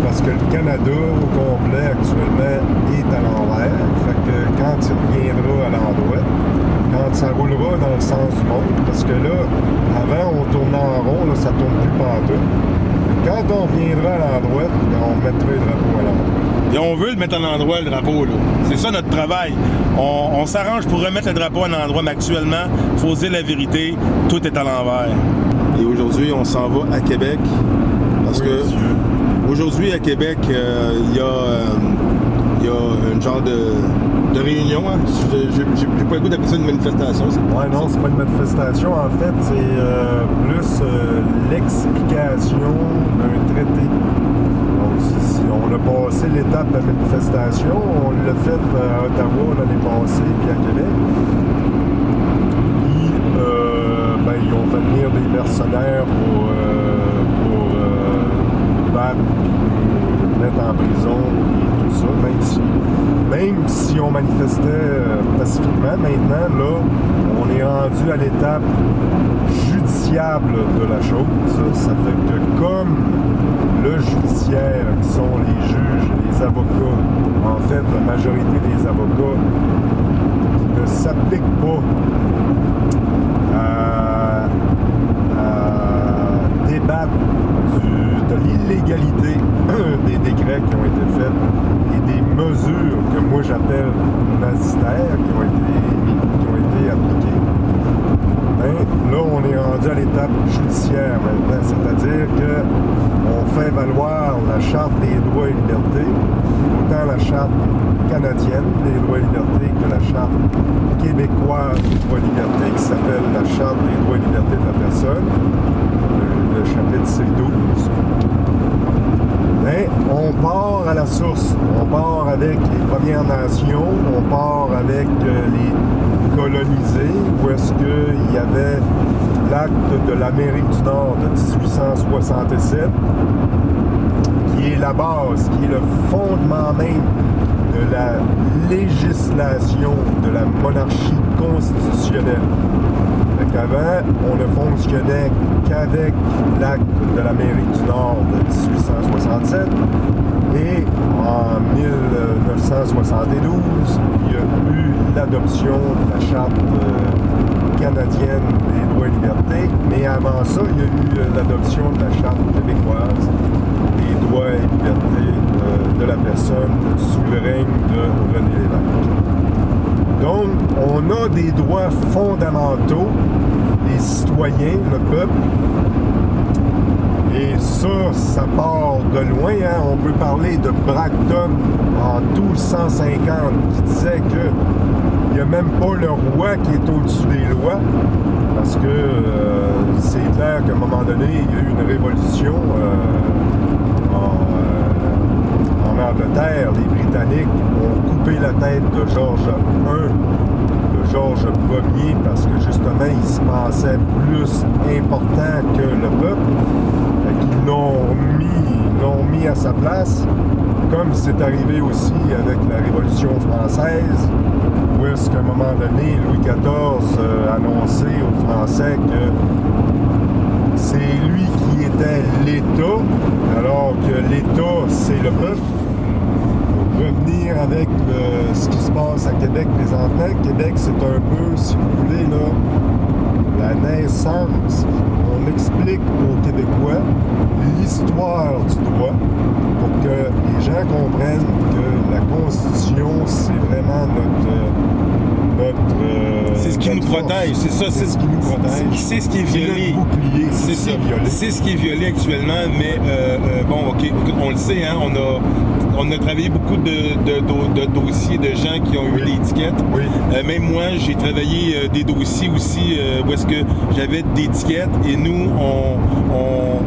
Parce que le Canada au complet actuellement est à l'envers. Fait que quand il reviendra à l'endroit, quand ça roulera dans le sens du monde, parce que là, avant on tournait en rond, là, ça tourne plus pantoute. Quand on viendra à l'endroit, on mettra le drapeau à l'endroit. Et on veut le mettre à l'endroit, le drapeau, là. C'est ça notre travail. On s'arrange pour remettre le drapeau à l'endroit, mais actuellement, il faut se dire la vérité, tout est à l'envers. Et aujourd'hui, on s'en va à Québec, parce que aujourd'hui, à Québec, il y a une genre de réunion. Hein? J'ai pas le goût d'appeler ça une manifestation. Ouais, non, c'est pas une manifestation. En fait, c'est plus l'explication d'un traité. Donc, si on a passé l'étape de la manifestation, on l'a fait à Ottawa l'année passée, puis à Québec. Puis, ils ont fait venir des mercenaires pour battre, mettre en prison et tout ça, même si on manifestait pacifiquement. Maintenant, là, on est rendu à l'étape judiciable de la chose. Ça fait que comme le judiciaire, qui sont les juges, les avocats, en fait, la majorité des avocats ne s'appliquent pas à débattre de l'illégalité des décrets qui ont été faits et des mesures que moi j'appelle magistères qui ont été appliquées. Ben, là, on est rendu à l'étape judiciaire maintenant, c'est-à-dire qu'on fait valoir la Charte des droits et libertés, autant la Charte canadienne des droits et libertés que la Charte québécoise des droits et libertés, qui s'appelle la Charte des droits et libertés de la personne, le chapitre C12. Mais on part à la source. On part avec les Premières Nations, on part avec les colonisés, où est-ce qu'il y avait l'acte de l'Amérique du Nord de 1867, qui est la base, qui est le fondement même de la législation de la monarchie constitutionnelle. Avant, on ne fonctionnait qu'avec l'acte de l'Amérique du Nord de 1867 et en 1972, il y a eu l'adoption de la Charte canadienne des droits et libertés, mais avant ça, il y a eu l'adoption de la Charte québécoise des droits et libertés de la personne sous le règne de René Lévesque. Donc, on a des droits fondamentaux, les citoyens, le peuple, et ça part de loin. Hein? On peut parler de Bracton en 1250 qui disait qu'il n'y a même pas le roi qui est au-dessus des lois, parce que c'est clair qu'à un moment donné, il y a eu une révolution en Angleterre. Les Britanniques ont coupé la tête de George I, de George Ier, parce que justement, il se pensait plus important que le peuple. Ils l'ont mis à sa place, comme c'est arrivé aussi avec la Révolution française, où est-ce qu'à un moment donné, Louis XIV a annoncé aux Français que c'est lui qui était l'État, alors que l'État, c'est le peuple. Revenir avec ce qui se passe à Québec présentement. Québec, c'est un peu, si vous voulez, là, la naissance. On explique aux Québécois l'histoire du droit pour que les gens comprennent que la Constitution, c'est vraiment notre c'est ce qui nous protège, c'est ça. C'est ce qui nous protège. C'est ce qui est violé. C'est ça. C'est ce qui est violé actuellement, mais bon, ok, on le sait, hein, on a travaillé beaucoup de dossiers de gens qui ont eu des étiquettes. Oui. Même moi, j'ai travaillé des dossiers aussi où est-ce que j'avais des étiquettes et nous,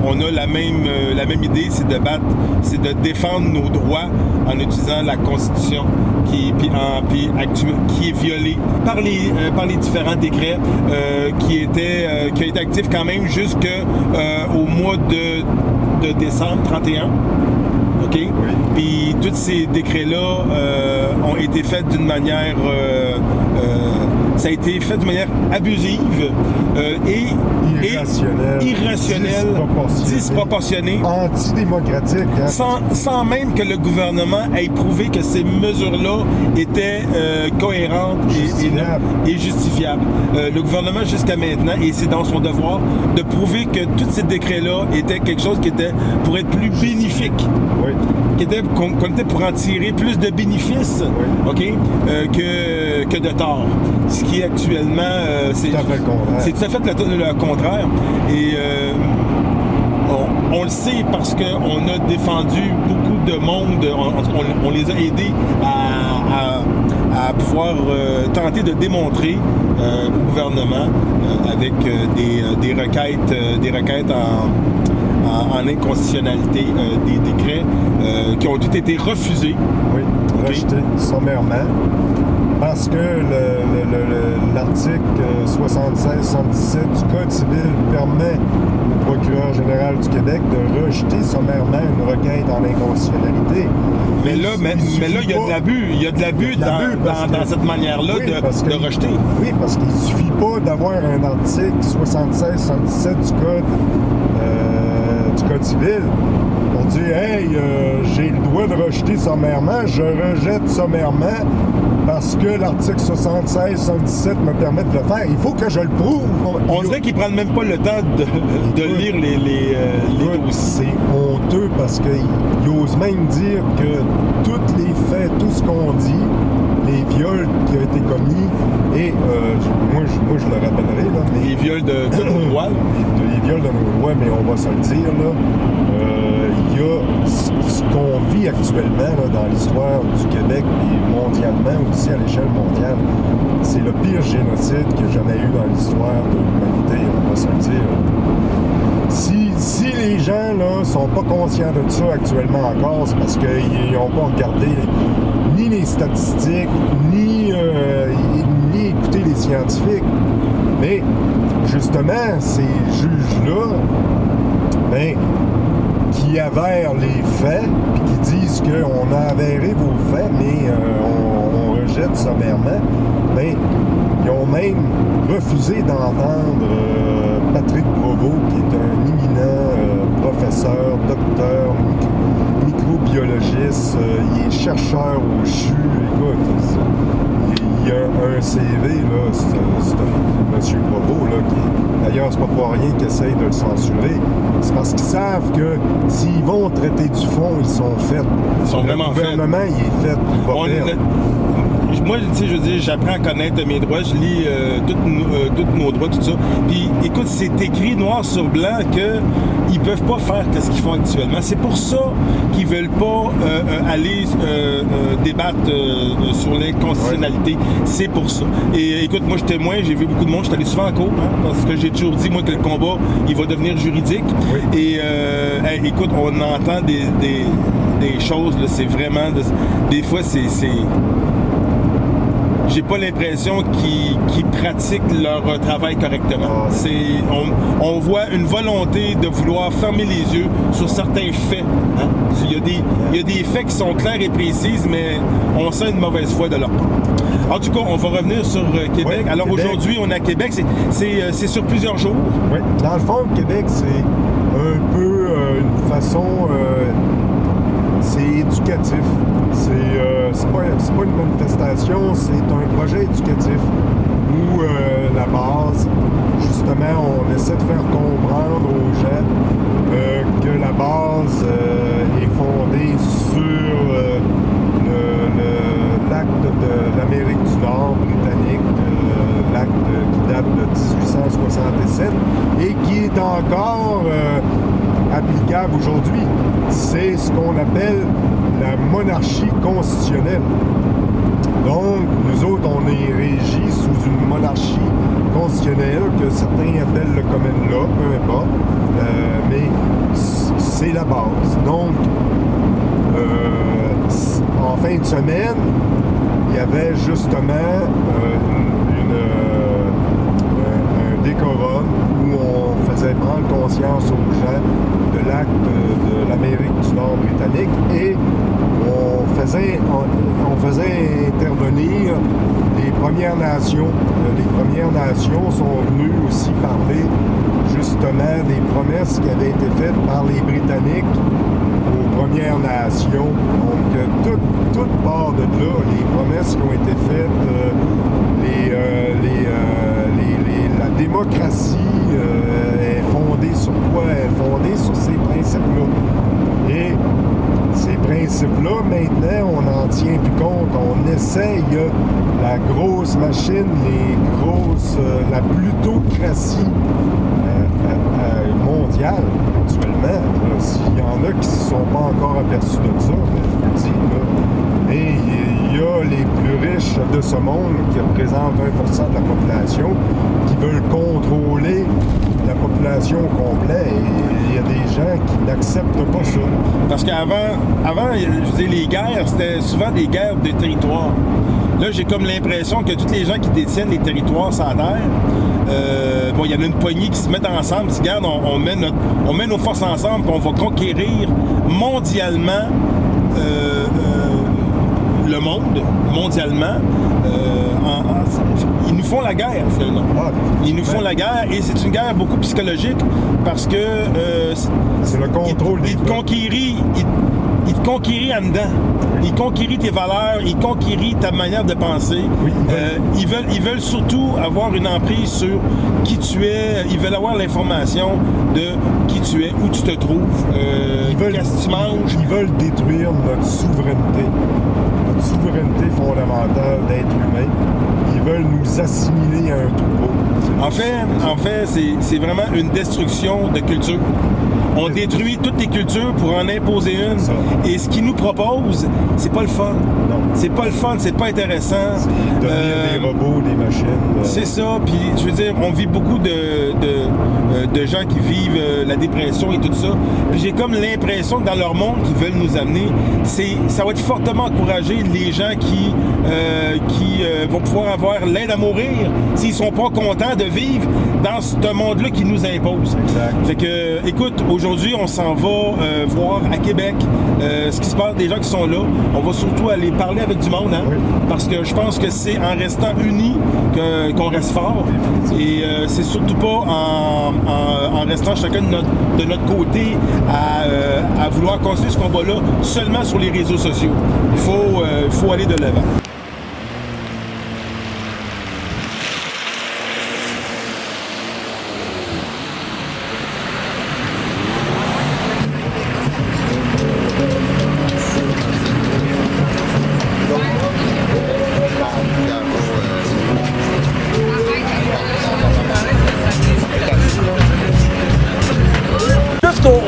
on a la même idée, c'est de défendre nos droits en utilisant la Constitution qui est violée par les différents décrets qui a été actif quand même jusqu'au mois de décembre 31. OK? Oui. Puis tous ces décrets-là ont été faits d'une manière... ça a été fait de manière abusive et irrationnelle, disproportionnée, antidémocratique. Hein? Sans même que le gouvernement ait prouvé que ces mesures-là étaient cohérentes et justifiables. Le gouvernement, jusqu'à maintenant, et c'est dans son devoir, de prouver que tous ces décrets-là étaient quelque chose qui était pour être plus bénéfique. Oui. Qu'on était pour en tirer plus de bénéfices, oui. OK, que de tort. Ce qui actuellement, c'est tout à fait le contraire. Et on le sait parce qu'on a défendu beaucoup de monde, on les a aidés à pouvoir tenter de démontrer au gouvernement avec des requêtes en inconstitutionnalité des décrets qui ont tous été refusés. Oui, rejetés sommairement. Parce que l'article 76-77 du Code civil permet au procureur général du Québec de rejeter sommairement une requête en inconstitutionnalité. Mais là, il y a de l'abus. Il y a de l'abus dans cette manière-là de rejeter. Oui, parce qu'il ne suffit pas d'avoir un article 76-77 du Code civil pour dire « Hey, j'ai le droit de rejeter sommairement, je rejette sommairement parce que l'article 76-77 me permet de le faire. Il faut que je le prouve. » On dirait qu'ils ne prennent même pas le temps de lire les dossiers. C'est honteux parce qu'ils osent même dire que tous les faits, tout ce qu'on dit, les viols qui ont été commis, et moi je le rappellerai, là, mais les viols de nos droits. Les viols de nos droits, mais on va se le dire, là, il y a ce qu'on vit actuellement là, dans l'histoire du Québec et mondialement aussi à l'échelle mondiale. C'est le pire génocide qu'il y a jamais eu dans l'histoire de l'humanité, on va se le dire. Si les gens là sont pas conscients de ça actuellement encore, c'est parce qu'ils n'ont pas regardé ni les statistiques, ni écouté les scientifiques. Mais justement, ces juges-là, qui avèrent les faits, puis qui disent qu'on a avéré vos faits, mais on rejette sommairement, ils ont même refusé d'entendre Patrick Provost, qui est un éminent professeur, docteur, microbiologiste, il est chercheur au CHU, écoute, il y a un CV, là, c'est M. Provost, là, qui, d'ailleurs, c'est pas pour rien qu'ils essayent de le censurer. C'est parce qu'ils savent que s'ils vont traiter du fond, ils sont faits. Ils sont vraiment faits. Le gouvernement, il est fait. Moi, tu sais, je veux dire, j'apprends à connaître mes droits, je lis tous nos droits, tout ça. Puis, écoute, c'est écrit noir sur blanc qu'ils peuvent pas faire ce qu'ils font actuellement. C'est pour ça qu'ils veulent pas aller débattre sur l'inconstitutionnalité. C'est pour ça. Et écoute, moi, je suis témoin, j'ai vu beaucoup de monde, je suis allé souvent en cours, parce que j'ai toujours dit, moi, que le combat, il va devenir juridique. Oui. Et écoute, on entend des choses, là, c'est vraiment... Des fois, c'est j'ai pas l'impression qu'ils pratiquent leur travail correctement. On voit une volonté de vouloir fermer les yeux sur certains faits. Hein? Il y a des faits qui sont clairs et précis, mais on sent une mauvaise foi de leur part. En tout cas, on va revenir sur Québec. Oui, alors Québec. Aujourd'hui, on est à Québec. C'est sur plusieurs jours. Oui. Dans le fond, Québec, c'est un peu une façon... c'est éducatif. C'est pas une manifestation, c'est un projet éducatif où la base, justement, on essaie de faire comprendre aux gens que la base est fondée sur l'acte de l'Amérique du Nord britannique, l'acte qui date de 1867 et qui est encore applicable aujourd'hui. c'est ce qu'on appelle la monarchie constitutionnelle. Donc, nous autres, on est régis sous une monarchie constitutionnelle que certains appellent le common law, peu importe, mais c'est la base. Donc, en fin de semaine, il y avait justement un décorum où on faisait prendre conscience aux gens de l'acte de l'Amérique du Nord britannique et on faisait intervenir les Premières Nations. Les Premières Nations sont venues aussi parler justement des promesses qui avaient été faites par les Britanniques aux Premières Nations. Donc, toute part de là, les promesses qui ont été faites, la démocratie est fondée sur quoi? Elle est fondée sur ces principes-là. Et ces principes-là, maintenant, on n'en tient plus compte. On essaye la grosse machine, la plutocratie mondiale, actuellement. S'il y en a qui ne se sont pas encore aperçus de ça, je vous le dis, là. Mais il y a les plus riches de ce monde qui représentent 1% de la population qui veulent contrôler la population au complet et il y a des gens qui n'acceptent pas ça. Parce qu'avant, je veux dire, les guerres, c'était souvent des guerres de territoire. Là, j'ai comme l'impression que tous les gens qui détiennent les territoires sur la terre, il y en a une poignée qui se mettent ensemble, ils disent, regarde, on met nos forces ensemble, puis on va conquérir mondialement le monde, mondialement. Ils nous font la guerre, finalement. Ils nous font la guerre, et c'est une guerre beaucoup psychologique, parce que c'est le contrôle ils te conquérit en dedans. Ils conquérit tes valeurs, ils conquérit ta manière de penser. Oui, ils veulent surtout avoir une emprise sur qui tu es. Ils veulent avoir l'information de qui tu es, où tu te trouves, qu'est-ce que tu manges. Ils veulent détruire notre souveraineté fondamentale d'être humain. Ils veulent nous assimiler à un troupeau. En fait, c'est vraiment une destruction de culture. On détruit toutes les cultures pour en imposer une. Ça. Et ce qu'ils nous proposent, c'est pas le fun. Non. C'est pas le fun, c'est pas intéressant. C'est devenir des robots, des machines. C'est ça. Puis, je veux dire, on vit beaucoup de gens qui vivent la dépression et tout ça. Puis j'ai comme l'impression que dans leur monde qu'ils veulent nous amener, ça va être fortement encouragé les gens qui vont pouvoir avoir l'aide à mourir s'ils sont pas contents de vivre dans ce monde-là qu'ils nous imposent. Exact. Fait que, écoute, aujourd'hui, on s'en va voir à Québec ce qui se passe, des gens qui sont là. On va surtout aller parler avec du monde, hein? Oui. Parce que je pense que c'est en restant unis qu'on reste fort. Et c'est surtout pas en restant chacun de notre côté à vouloir continuer ce combat-là seulement sur les réseaux sociaux. Il faut aller de l'avant.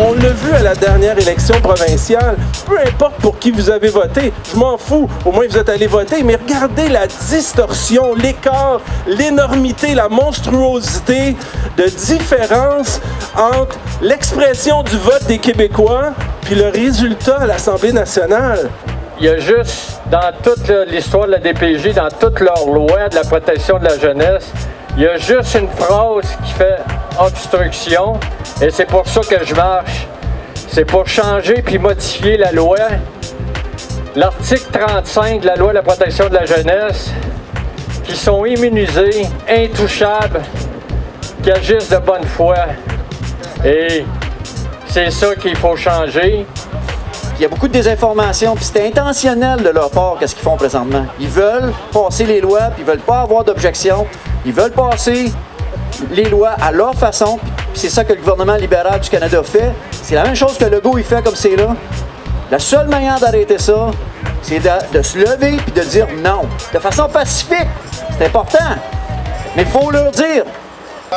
On l'a vu à la dernière élection provinciale, peu importe pour qui vous avez voté, je m'en fous, au moins vous êtes allé voter, mais regardez la distorsion, l'écart, l'énormité, la monstruosité de différence entre l'expression du vote des Québécois puis le résultat à l'Assemblée nationale. Il y a juste, dans toute l'histoire de la DPJ, dans toute leur loi de la protection de la jeunesse, il y a juste une phrase qui fait obstruction, et c'est pour ça que je marche. C'est pour changer puis modifier la loi. L'article 35 de la loi de la protection de la jeunesse, qui sont immunisés, intouchables, qui agissent de bonne foi. Et c'est ça qu'il faut changer. Il y a beaucoup de désinformation, puis c'est intentionnel de leur part, qu'est-ce qu'ils font présentement. Ils veulent passer les lois, puis ils veulent pas avoir d'objection. Ils veulent passer les lois à leur façon, puis c'est ça que le gouvernement libéral du Canada fait. C'est la même chose que Legault il fait comme c'est là. La seule manière d'arrêter ça, c'est de se lever puis de dire non, de façon pacifique. C'est important, mais il faut leur dire.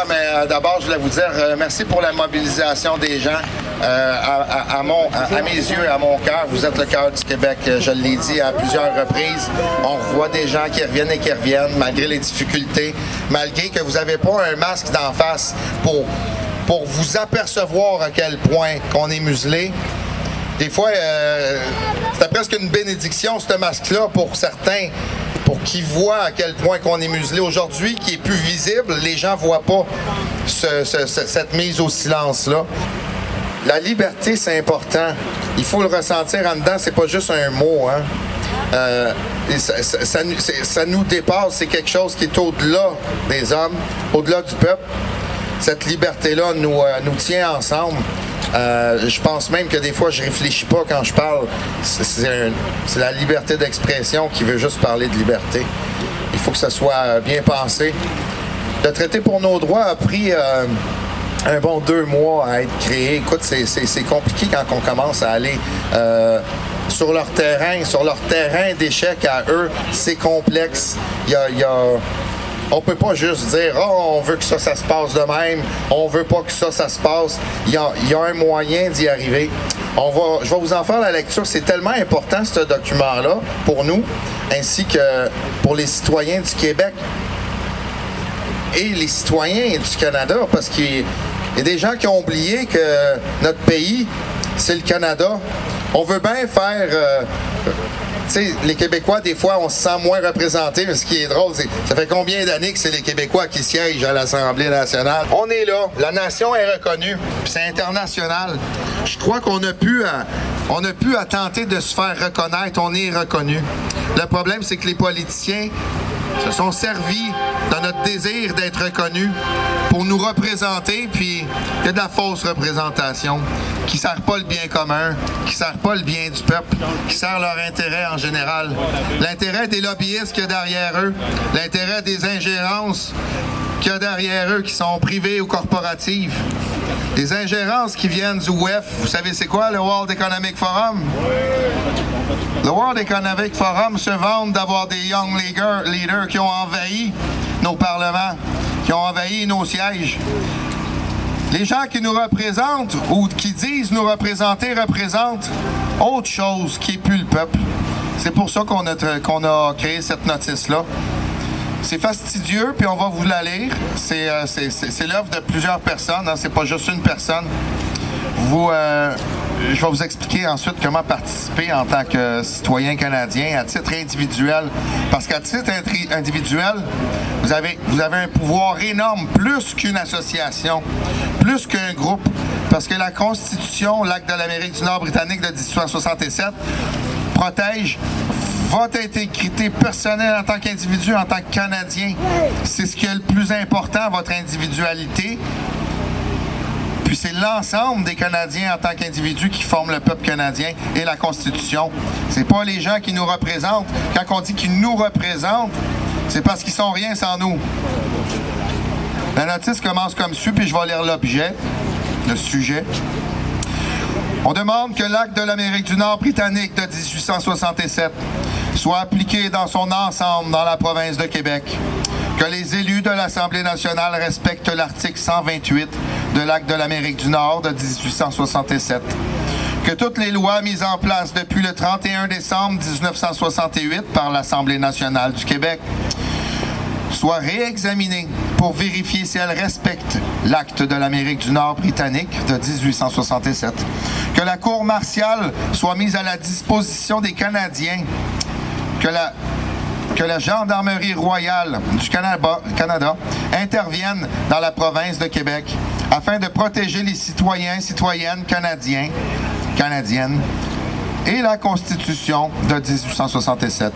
Mais d'abord, je voulais vous dire merci pour la mobilisation des gens. à mes yeux, à mon cœur, vous êtes le cœur du Québec. Je l'ai dit à plusieurs reprises. On voit des gens qui reviennent et qui reviennent, malgré les difficultés, malgré que vous n'avez pas un masque d'en face pour vous apercevoir à quel point qu'on est muselé. Des fois, c'était presque une bénédiction, ce masque-là, pour certains, pour qu'ils voient à quel point qu'on est muselé. Aujourd'hui, qui est plus visible, les gens ne voient pas cette mise au silence-là. La liberté, c'est important. Il faut le ressentir en dedans, c'est pas juste un mot. Hein? Ça nous dépasse, c'est quelque chose qui est au-delà des hommes, au-delà du peuple. Cette liberté-là nous tient ensemble. Je pense même que des fois, je réfléchis pas quand je parle. C'est la liberté d'expression qui veut juste parler de liberté. Il faut que ça soit bien pensé. Le traité pour nos droits a pris un bon 2 mois à être créé. Écoute, c'est compliqué quand on commence à aller sur leur terrain d'échec à eux. C'est complexe. On peut pas juste dire « Oh, on veut que ça se passe de même. On veut pas que ça se passe. » Il y a un moyen d'y arriver. Je vais vous en faire la lecture. C'est tellement important, ce document-là, pour nous, ainsi que pour les citoyens du Québec et les citoyens du Canada, parce qu'il y a des gens qui ont oublié que notre pays, c'est le Canada. On veut bien faire... tu sais, les Québécois, des fois, on se sent moins représentés, mais ce qui est drôle, c'est ça fait combien d'années que c'est les Québécois qui siègent à l'Assemblée nationale? On est là. La nation est reconnue. Puis c'est international. Je crois qu'on a pu à tenter de se faire reconnaître. On est reconnu. Le problème, c'est que les politiciens se sont servis de notre désir d'être reconnus pour nous représenter, puis il y a de la fausse représentation qui ne sert pas le bien commun, qui ne sert pas le bien du peuple, qui sert leur intérêt en général. L'intérêt des lobbyistes qu'il y a derrière eux, l'intérêt des ingérences qu'il y a derrière eux qui sont privées ou corporatives. Des ingérences qui viennent du WEF. Vous savez c'est quoi le World Economic Forum? Le World Economic Forum se vante d'avoir des young leaders qui ont envahi nos parlements, qui ont envahi nos sièges. Les gens qui nous représentent ou qui disent nous représenter représentent autre chose qui n'est plus le peuple. C'est pour ça qu'on a créé cette notice-là. C'est fastidieux, puis on va vous la lire. C'est l'œuvre de plusieurs personnes, hein, c'est pas juste une personne. Je vais vous expliquer ensuite comment participer en tant que citoyen canadien à titre individuel. Parce qu'à titre individuel, vous avez un pouvoir énorme, plus qu'une association, plus qu'un groupe. Parce que la Constitution, l'Acte de l'Amérique du Nord britannique de 1867, protège votre intégrité personnelle en tant qu'individu, en tant que Canadien. C'est ce qui est le plus important, votre individualité. Puis c'est l'ensemble des Canadiens en tant qu'individus qui forment le peuple canadien et la Constitution. C'est pas les gens qui nous représentent. Quand on dit qu'ils nous représentent, c'est parce qu'ils sont rien sans nous. La notice commence comme suit, puis je vais lire le sujet. On demande que l'Acte de l'Amérique du Nord britannique de 1867 soit appliqué dans son ensemble dans la province de Québec, que les élus de l'Assemblée nationale respectent l'article 128 de l'Acte de l'Amérique du Nord de 1867, que toutes les lois mises en place depuis le 31 décembre 1968 par l'Assemblée nationale du Québec soient réexaminées pour vérifier si elles respectent l'Acte de l'Amérique du Nord britannique de 1867, que la Cour martiale soit mise à la disposition des Canadiens, que la Gendarmerie royale du Canada intervienne dans la province de Québec afin de protéger les citoyens, citoyennes canadiennes et la Constitution de 1867.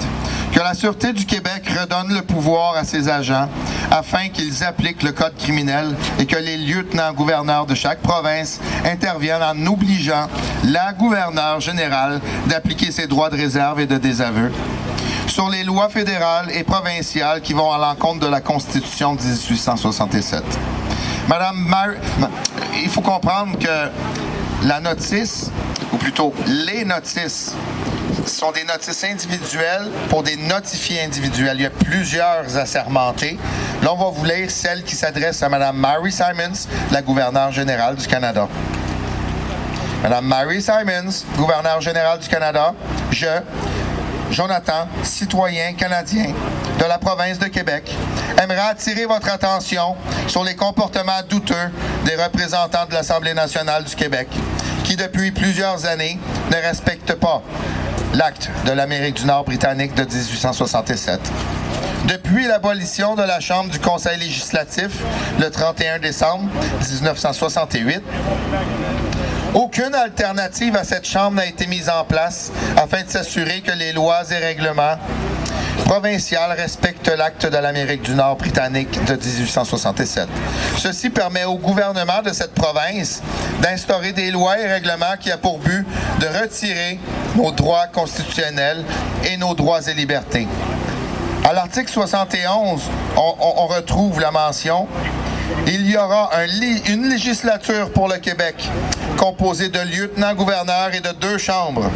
Que la Sûreté du Québec redonne le pouvoir à ses agents afin qu'ils appliquent le code criminel et que les lieutenants-gouverneurs de chaque province interviennent en obligeant la gouverneure générale d'appliquer ses droits de réserve et de désaveu sur les lois fédérales et provinciales qui vont à l'encontre de la Constitution de 1867. Il faut comprendre que la notice, ou plutôt les notices, sont des notices individuelles pour des notifiés individuels. Il y a plusieurs assermentés. Là, on va vous lire celle qui s'adresse à Mme Mary Simons, la gouverneure générale du Canada. Madame Mary Simons, gouverneure générale du Canada, je, Jonathan, citoyen canadien de la province de Québec, aimerais attirer votre attention sur les comportements douteux des représentants de l'Assemblée nationale du Québec, qui depuis plusieurs années ne respectent pas l'acte de l'Amérique du Nord britannique de 1867. Depuis l'abolition de la Chambre du Conseil législatif le 31 décembre 1968, aucune alternative à cette Chambre n'a été mise en place afin de s'assurer que les lois et règlements provinciaux respectent l'acte de l'Amérique du Nord britannique de 1867. Ceci permet au gouvernement de cette province d'instaurer des lois et règlements qui ont pour but de retirer nos droits constitutionnels et nos droits et libertés. À l'article 71, on retrouve la mention « Il y aura une législature pour le Québec composée de lieutenants-gouverneurs et de 2 chambres,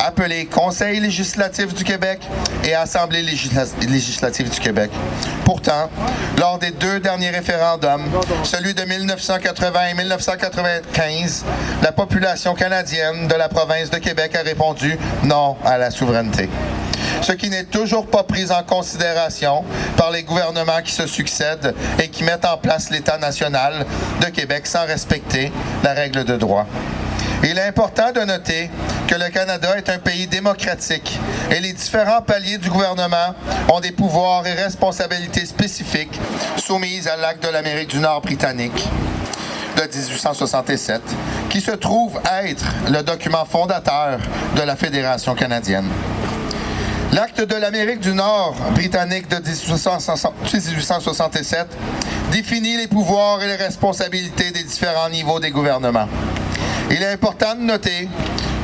appelées Conseil législatif du Québec et Assemblée législative du Québec. » Pourtant, lors des 2 derniers référendums, celui de 1980 et 1995, la population canadienne de la province de Québec a répondu non à la souveraineté. Ce qui n'est toujours pas pris en considération par les gouvernements qui se succèdent et qui mettent en place l'État national de Québec sans respecter la règle de droit. Il est important de noter que le Canada est un pays démocratique et les différents paliers du gouvernement ont des pouvoirs et responsabilités spécifiques soumises à l'acte de l'Amérique du Nord britannique de 1867, qui se trouve être le document fondateur de la Fédération canadienne. L'acte de l'Amérique du Nord britannique de 1867 définit les pouvoirs et les responsabilités des différents niveaux des gouvernements. Il est important de noter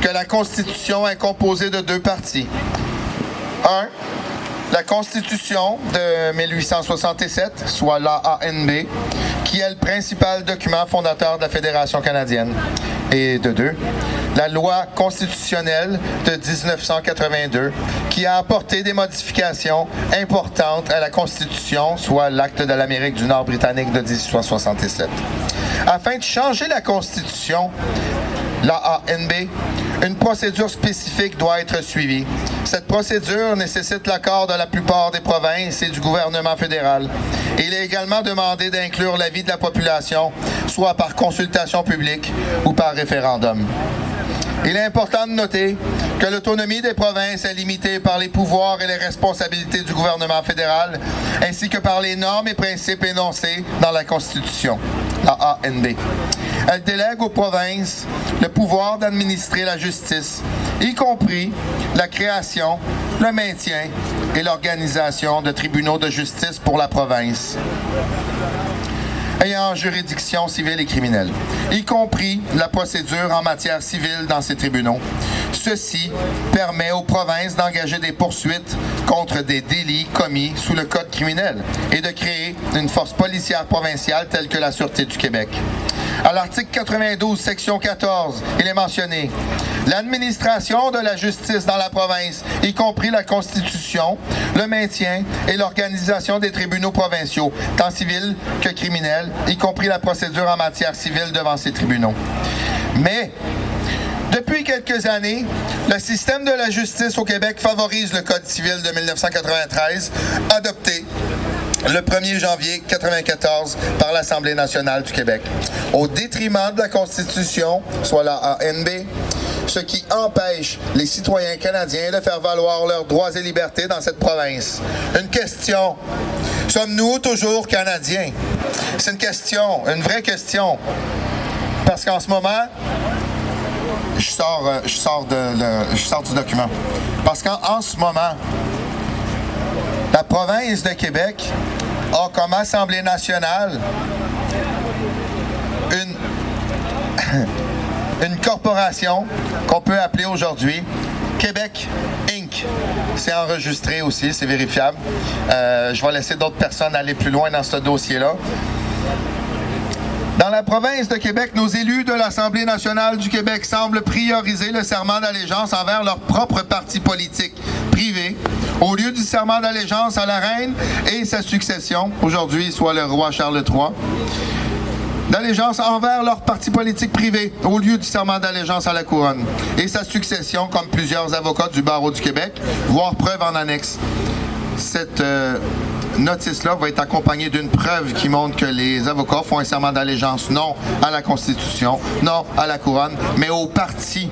que la Constitution est composée de 2 parties. 1. La Constitution de 1867, soit l'AANB, qui est le principal document fondateur de la Fédération canadienne. Et de 2, la loi constitutionnelle de 1982, qui a apporté des modifications importantes à la Constitution, soit l'acte de l'Amérique du Nord britannique de 1867. Afin de changer la Constitution, l'AANB, une procédure spécifique doit être suivie. Cette procédure nécessite l'accord de la plupart des provinces et du gouvernement fédéral. Il est également demandé d'inclure l'avis de la population, soit par consultation publique ou par référendum. Il est important de noter que l'autonomie des provinces est limitée par les pouvoirs et les responsabilités du gouvernement fédéral, ainsi que par les normes et principes énoncés dans la Constitution, la ANB. Elle délègue aux provinces le pouvoir d'administrer la justice, y compris la création, le maintien et l'organisation de tribunaux de justice pour la province ayant juridiction civile et criminelle, y compris la procédure en matière civile dans ces tribunaux. Ceci permet aux provinces d'engager des poursuites contre des délits commis sous le Code criminel et de créer une force policière provinciale telle que la Sûreté du Québec. À l'article 92, section 14, il est mentionné « L'administration de la justice dans la province, y compris la Constitution, le maintien et l'organisation des tribunaux provinciaux, tant civils que criminels, y compris la procédure en matière civile devant ces tribunaux. » Mais, depuis quelques années, le système de la justice au Québec favorise le Code civil de 1993, adopté le 1er janvier 1994 par l'Assemblée nationale du Québec, au détriment de la Constitution, soit la ANB, ce qui empêche les citoyens canadiens de faire valoir leurs droits et libertés dans cette province. Une question. Sommes-nous toujours Canadiens? C'est une question, une vraie question. Parce qu'en ce moment, je sors du document. Parce qu'en ce moment, la province de Québec a comme Assemblée nationale une corporation qu'on peut appeler aujourd'hui Québec Inc. C'est enregistré aussi, c'est vérifiable. Je vais laisser d'autres personnes aller plus loin dans ce dossier-là. Dans la province de Québec, nos élus de l'Assemblée nationale du Québec semblent prioriser le serment d'allégeance envers leur propre parti politique privé, au lieu du serment d'allégeance à la reine et sa succession, aujourd'hui soit le roi Charles III. d'allégeance envers leur parti politique privé au lieu du serment d'allégeance à la couronne et sa succession comme plusieurs avocats du barreau du Québec, voire preuve en annexe. Cette notice-là va être accompagnée d'une preuve qui montre que les avocats font un serment d'allégeance non à la Constitution, non à la couronne, mais au parti.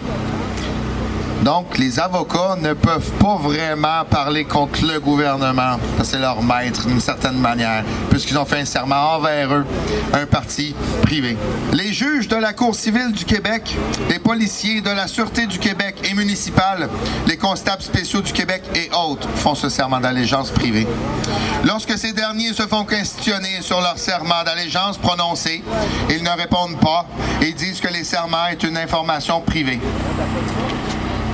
Donc, les avocats ne peuvent pas vraiment parler contre le gouvernement. C'est leur maître, d'une certaine manière, puisqu'ils ont fait un serment envers eux, un parti privé. Les juges de la Cour civile du Québec, les policiers de la Sûreté du Québec et municipale, les constables spéciaux du Québec et autres font ce serment d'allégeance privé. Lorsque ces derniers se font questionner sur leur serment d'allégeance prononcé, ils ne répondent pas et disent que les serments est une information privée.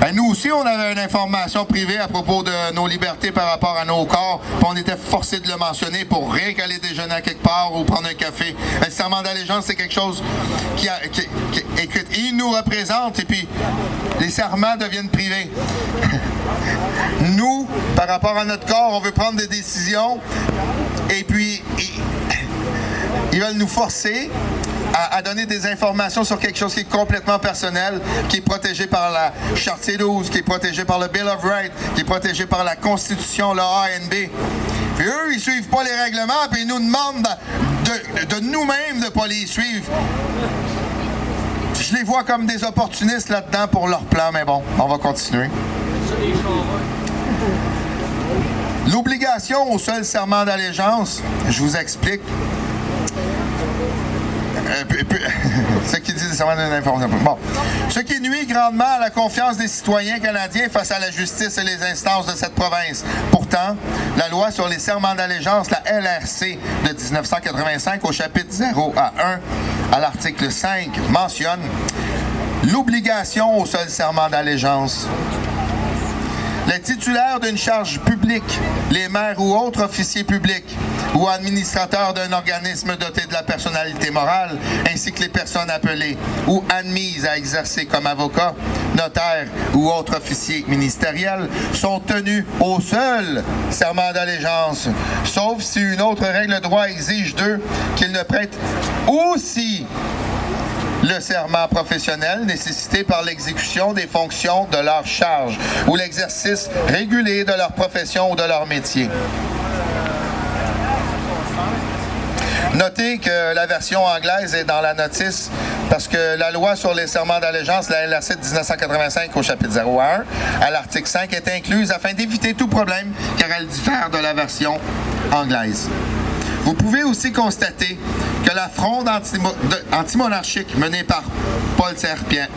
Ben, nous aussi, on avait une information privée à propos de nos libertés par rapport à nos corps, puis on était forcés de le mentionner pour rien qu'aller déjeuner à quelque part ou prendre un café. Le serment d'allégeance, c'est quelque chose il nous représente, et puis les serments deviennent privés. Nous, par rapport à notre corps, on veut prendre des décisions, et puis ils veulent nous forcer à donner des informations sur quelque chose qui est complètement personnel, qui est protégé par la Charte C12, qui est protégé par le Bill of Rights, qui est protégé par la Constitution, le ANB. Puis eux, ils suivent pas les règlements, puis ils nous demandent de nous-mêmes de pas les suivre. Je les vois comme des opportunistes là-dedans pour leur plan, mais bon, on va continuer. L'obligation au seul serment d'allégeance, je vous explique. Ce qui dit nécessairement d'une information. Bon. Ce qui nuit grandement à la confiance des citoyens canadiens face à la justice et les instances de cette province. Pourtant, la loi sur les serments d'allégeance, la LRC de 1985, au chapitre 0 à 1, à l'article 5, mentionne l'obligation au seul serment d'allégeance. Les titulaires d'une charge publique, les maires ou autres officiers publics ou administrateurs d'un organisme doté de la personnalité morale, ainsi que les personnes appelées ou admises à exercer comme avocats, notaires ou autres officiers ministériels, sont tenus au seul serment d'allégeance, sauf si une autre règle de droit exige d'eux qu'ils ne prêtent aussi le serment professionnel nécessité par l'exécution des fonctions de leur charge ou l'exercice régulier de leur profession ou de leur métier. Notez que la version anglaise est dans la notice parce que la loi sur les serments d'allégeance, la LRC de 1985 au chapitre 0 à 1, à l'article 5, est incluse afin d'éviter tout problème car elle diffère de la version anglaise. Vous pouvez aussi constater que la fronde antimonarchique menée par Paul Saint-Pierre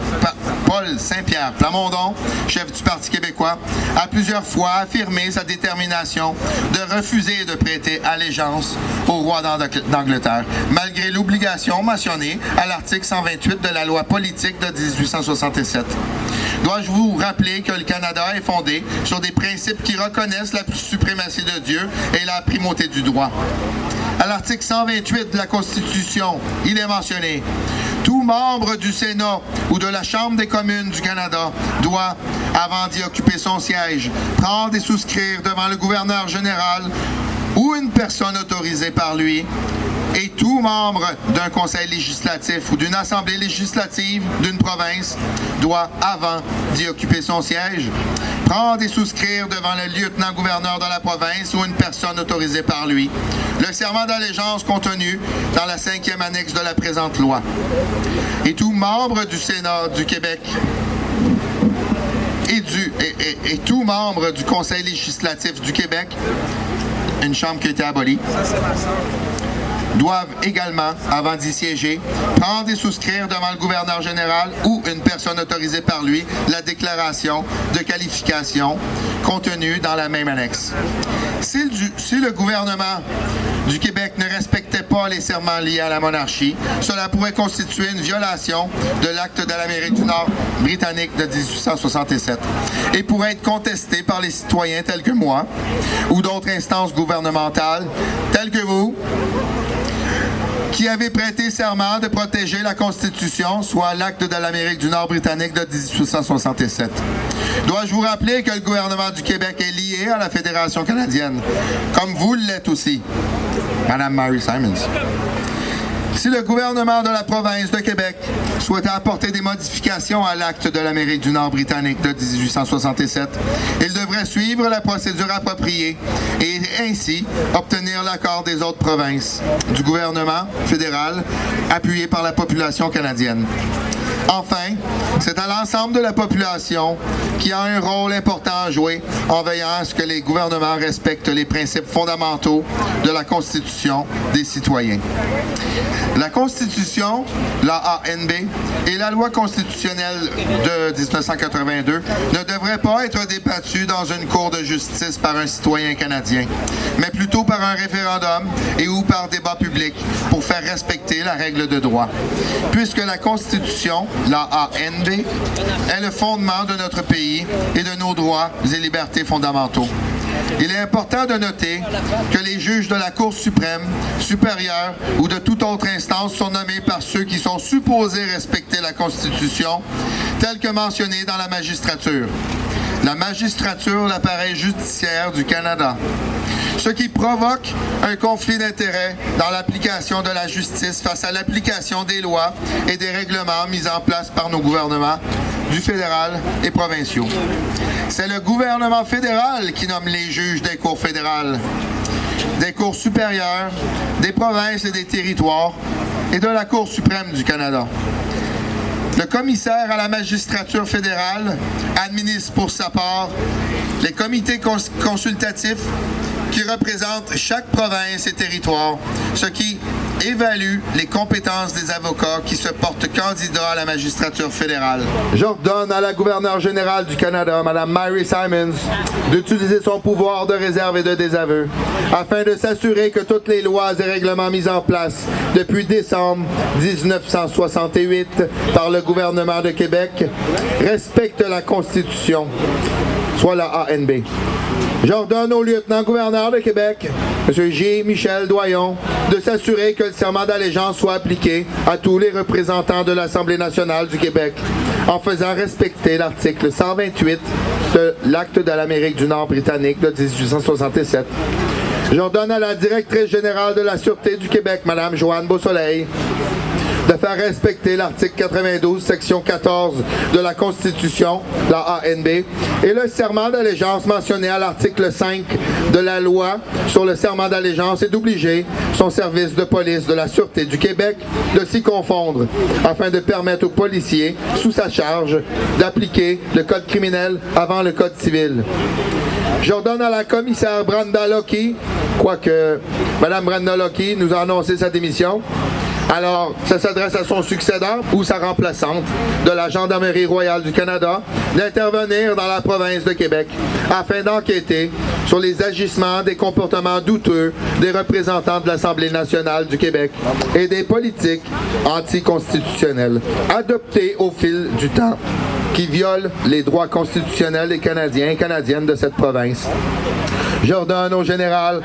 Plamondon, chef du Parti québécois, a plusieurs fois affirmé sa détermination de refuser de prêter allégeance au roi d'Angleterre, malgré l'obligation mentionnée à l'article 128 de la loi politique de 1867. Dois-je vous rappeler que le Canada est fondé sur des principes qui reconnaissent la suprématie de Dieu et la primauté du droit. À l'article 128 de la Constitution, il est mentionné « Tout membre du Sénat ou de la Chambre des communes du Canada doit, avant d'y occuper son siège, prendre et souscrire devant le gouverneur général ou une personne autorisée par lui, et tout membre d'un conseil législatif ou d'une assemblée législative d'une province doit, avant d'y occuper son siège, prendre et souscrire devant le lieutenant-gouverneur de la province ou une personne autorisée par lui le serment d'allégeance contenu dans la 5e annexe de la présente loi. Et tout membre du Sénat du Québec et tout membre du Conseil législatif du Québec, une chambre qui a été abolie, doivent également, avant d'y siéger, prendre et souscrire devant le gouverneur général ou une personne autorisée par lui la déclaration de qualification contenue dans la même annexe. Si le gouvernement du Québec ne respectait pas les serments liés à la monarchie, cela pourrait constituer une violation de l'acte de l'Amérique du Nord britannique de 1867 et pourrait être contesté par les citoyens tels que moi ou d'autres instances gouvernementales telles que vous, qui avait prêté serment de protéger la Constitution, soit l'acte de l'Amérique du Nord britannique de 1867. Dois-je vous rappeler que le gouvernement du Québec est lié à la Fédération canadienne, comme vous l'êtes aussi, Madame Mary Simons, Si le gouvernement de la province de Québec souhaitait apporter des modifications à l'acte de l'Amérique du Nord britannique de 1867, il devrait suivre la procédure appropriée et ainsi obtenir l'accord des autres provinces, du gouvernement fédéral, appuyé par la population canadienne. Enfin, c'est à l'ensemble de la population qui a un rôle important à jouer en veillant à ce que les gouvernements respectent les principes fondamentaux de la Constitution des citoyens. La Constitution, la ANB, et la loi constitutionnelle de 1982 ne devraient pas être débattues dans une cour de justice par un citoyen canadien, mais plutôt par un référendum et ou par débat public pour faire respecter la règle de droit. Puisque la Constitution, la ANB, est le fondement de notre pays et de nos droits et libertés fondamentaux. Il est important de noter que les juges de la Cour suprême, supérieure ou de toute autre instance sont nommés par ceux qui sont supposés respecter la Constitution, telle que mentionnée dans la magistrature. La magistrature, l'appareil judiciaire du Canada. Ce qui provoque un conflit d'intérêts dans l'application de la justice face à l'application des lois et des règlements mis en place par nos gouvernements du fédéral et provinciaux. C'est le gouvernement fédéral qui nomme les juges des cours fédérales, des cours supérieures, des provinces et des territoires et de la Cour suprême du Canada. Le commissaire à la magistrature fédérale administre pour sa part les comités consultatifs qui représentent chaque province et territoire, ce qui évalue les compétences des avocats qui se portent candidats à la magistrature fédérale. J'ordonne à la gouverneure générale du Canada, Mme Mary Simons, d'utiliser son pouvoir de réserve et de désaveu afin de s'assurer que toutes les lois et règlements mis en place depuis décembre 1968 par le gouvernement de Québec respectent la Constitution, soit la ANB. J'ordonne au lieutenant-gouverneur de Québec, M. J. Michel Doyon, de s'assurer que le serment d'allégeance soit appliqué à tous les représentants de l'Assemblée nationale du Québec, en faisant respecter l'article 128 de l'Acte de l'Amérique du Nord britannique de 1867. J'ordonne à la directrice générale de la Sûreté du Québec, Mme Joanne Beausoleil, de faire respecter l'article 92, section 14 de la Constitution, la ANB, et le serment d'allégeance mentionné à l'article 5 de la loi sur le serment d'allégeance et d'obliger son service de police de la Sûreté du Québec de s'y confondre, afin de permettre aux policiers sous sa charge d'appliquer le code criminel avant le code civil. J'ordonne à la commissaire Brenda Lockey, quoique Mme Brenda Lockey nous a annoncé sa démission, alors, ça s'adresse à son successeur ou sa remplaçante de la Gendarmerie royale du Canada d'intervenir dans la province de Québec afin d'enquêter sur les agissements, des comportements douteux des représentants de l'Assemblée nationale du Québec et des politiques anticonstitutionnelles adoptées au fil du temps qui violent les droits constitutionnels des Canadiens et Canadiennes de cette province. J'ordonne au général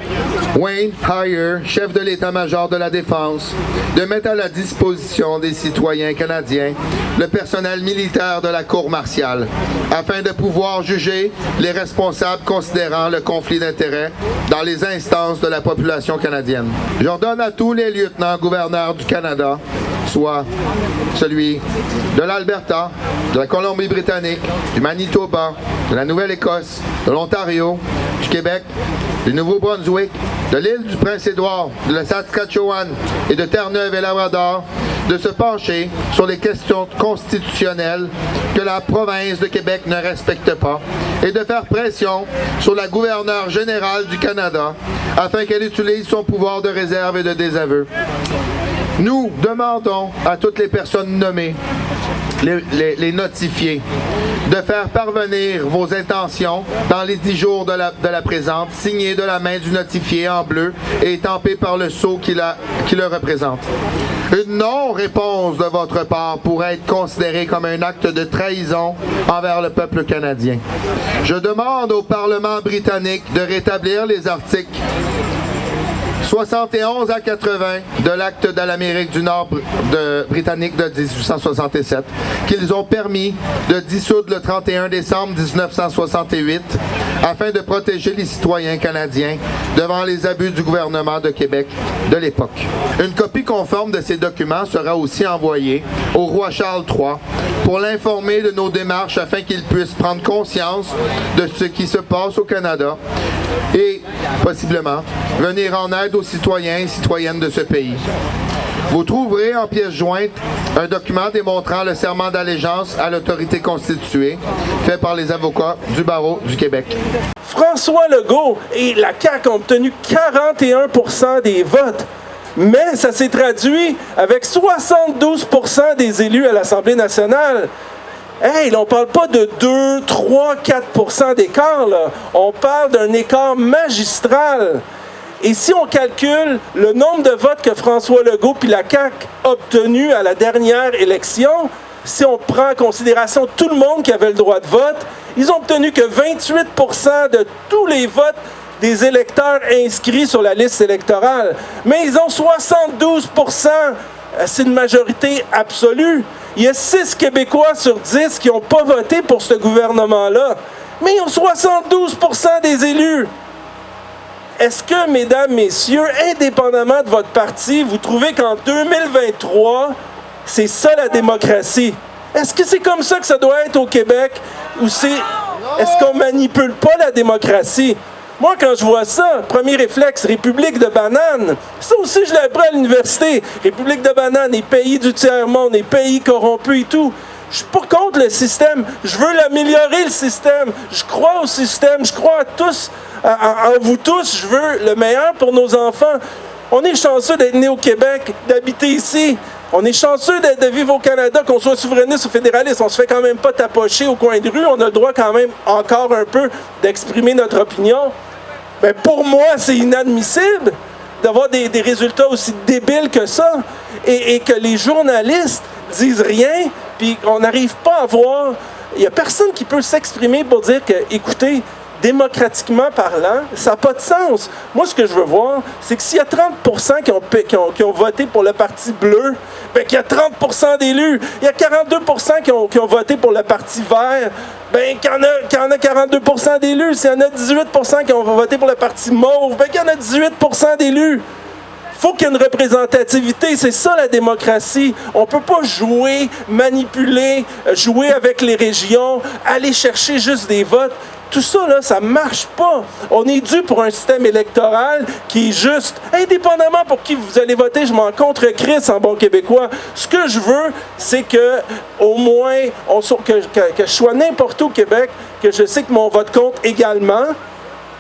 Wayne Heyer, chef de l'état-major de la Défense, de mettre à la disposition des citoyens canadiens le personnel militaire de la Cour martiale, afin de pouvoir juger les responsables considérant le conflit d'intérêts dans les instances de la population canadienne. J'ordonne à tous les lieutenants-gouverneurs du Canada, soit celui de l'Alberta, de la Colombie-Britannique, du Manitoba, de la Nouvelle-Écosse, de l'Ontario, du Québec, du Nouveau-Brunswick, de l'île du Prince-Édouard, de la Saskatchewan et de Terre-Neuve et Labrador, de se pencher sur les questions constitutionnelles que la province de Québec ne respecte pas et de faire pression sur la gouverneure générale du Canada afin qu'elle utilise son pouvoir de réserve et de désaveu. Nous demandons à toutes les personnes nommées, les notifiés, de faire parvenir vos intentions dans les 10 jours de la présente, signées de la main du notifié en bleu et étampées par le sceau qui le représente. Une non-réponse de votre part pourrait être considérée comme un acte de trahison envers le peuple canadien. Je demande au Parlement britannique de rétablir les articles 71 à 80 de l'acte de l'Amérique du Nord britannique de 1867, qu'ils ont permis de dissoudre le 31 décembre 1968 afin de protéger les citoyens canadiens devant les abus du gouvernement de Québec de l'époque. Une copie conforme de ces documents sera aussi envoyée au roi Charles III pour l'informer de nos démarches afin qu'il puisse prendre conscience de ce qui se passe au Canada et, possiblement, venir en aide aux citoyens et citoyennes de ce pays. Vous trouverez en pièce jointe un document démontrant le serment d'allégeance à l'autorité constituée fait par les avocats du barreau du Québec. François Legault et la CAQ ont obtenu 41% des votes, mais ça s'est traduit avec 72% des élus à l'Assemblée nationale. Hey, là, on parle pas de 2, 3, 4% d'écart, là. On parle d'un écart magistral. Et si on calcule le nombre de votes que François Legault puis la CAQ a obtenu à la dernière élection, si on prend en considération tout le monde qui avait le droit de vote, ils ont obtenu que 28% de tous les votes des électeurs inscrits sur la liste électorale. Mais ils ont 72%. C'est une majorité absolue. Il y a 6 Québécois sur 10 qui n'ont pas voté pour ce gouvernement-là. Mais ils ont 72% des élus. Est-ce que, mesdames, messieurs, indépendamment de votre parti, vous trouvez qu'en 2023, c'est ça la démocratie? Est-ce que c'est comme ça que ça doit être au Québec? Ou est-ce qu'on manipule pas la démocratie? Moi, quand je vois ça, premier réflexe, République de bananes. Ça aussi, je l'ai appris à l'université. République de bananes, les pays du tiers-monde, les pays corrompus et tout. Je suis pas contre le système. Je veux l'améliorer, le système. Je crois au système. Je crois à tous, en vous tous. Je veux le meilleur pour nos enfants. On est chanceux d'être né au Québec, d'habiter ici. On est chanceux de vivre au Canada, qu'on soit souverainiste ou fédéraliste. On se fait quand même pas tapocher au coin de rue. On a le droit quand même encore un peu d'exprimer notre opinion. Ben pour moi, c'est inadmissible d'avoir des résultats aussi débiles que ça et que les journalistes disent rien, puis on n'arrive pas à voir. Il n'y a personne qui peut s'exprimer pour dire que, écoutez, démocratiquement parlant, ça n'a pas de sens. Moi, ce que je veux voir, c'est que s'il y a 30% qui ont voté pour le Parti bleu, bien qu'il y a 30% d'élus. Il y a 42% qui ont voté pour le Parti vert, bien qu'il y en a 42% d'élus. S'il y en a 18% qui ont voté pour le Parti mauve, bien qu'il y en a 18% d'élus. Il faut qu'il y ait une représentativité, c'est ça la démocratie. On ne peut pas jouer, manipuler, jouer avec les régions, aller chercher juste des votes. Tout ça, là, ça marche pas. On est dû pour un système électoral qui est juste, indépendamment pour qui vous allez voter, je m'en contre-crisse en bon québécois. Ce que je veux, c'est que, au moins, que je sois n'importe où au Québec, que je sais que mon vote compte également,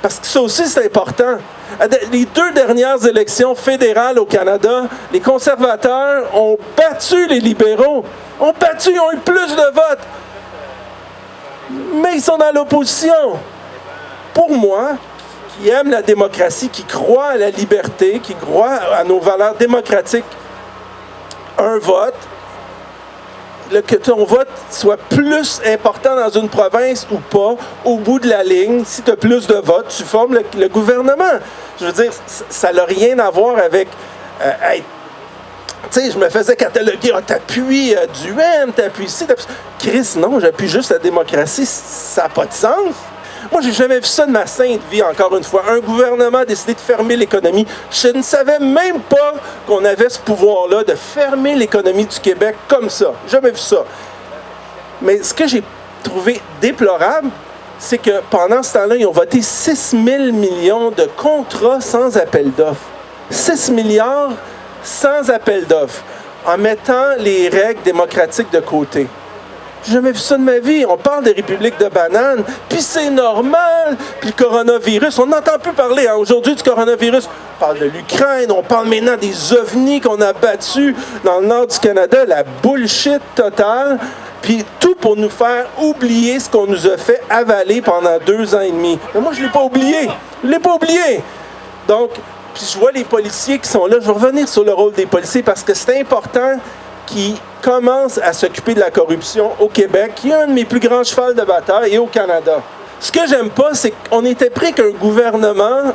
parce que ça aussi, c'est important. Les 2 dernières élections fédérales au Canada, les conservateurs ont battu les libéraux. Ils ont eu plus de votes. Mais ils sont dans l'opposition. Pour moi, qui aime la démocratie, qui croit à la liberté, qui croit à nos valeurs démocratiques, un vote, que ton vote soit plus important dans une province ou pas, au bout de la ligne, si tu as plus de votes, tu formes le gouvernement. Je veux dire, ça n'a rien à voir avec être. Tu sais, je me faisais cataloguer, t'appuies du M, t'appuies ici, Chris, non, j'appuie juste la démocratie, ça n'a pas de sens. Moi, j'ai jamais vu ça de ma sainte vie, encore une fois. Un gouvernement a décidé de fermer l'économie. Je ne savais même pas qu'on avait ce pouvoir-là de fermer l'économie du Québec comme ça. Jamais vu ça. Mais ce que j'ai trouvé déplorable, c'est que pendant ce temps-là, ils ont voté 6 000 millions de contrats sans appel d'offres. 6 milliards sans appel d'offres, en mettant les règles démocratiques de côté. J'ai jamais vu ça de ma vie. On parle des républiques de bananes, puis c'est normal. Puis le coronavirus, on n'entend plus parler aujourd'hui du coronavirus. On parle de l'Ukraine, on parle maintenant des ovnis qu'on a battus dans le nord du Canada, la bullshit totale. Puis tout pour nous faire oublier ce qu'on nous a fait avaler pendant 2 ans et demi. Mais moi, je ne l'ai pas oublié. Je ne l'ai pas oublié. Donc, puis je vois les policiers qui sont là. Je vais revenir sur le rôle des policiers parce que c'est important qu'ils commencent à s'occuper de la corruption au Québec, qui est un de mes plus grands chevals de bataille, et au Canada. Ce que j'aime pas, c'est qu'on était prêt qu'un gouvernement,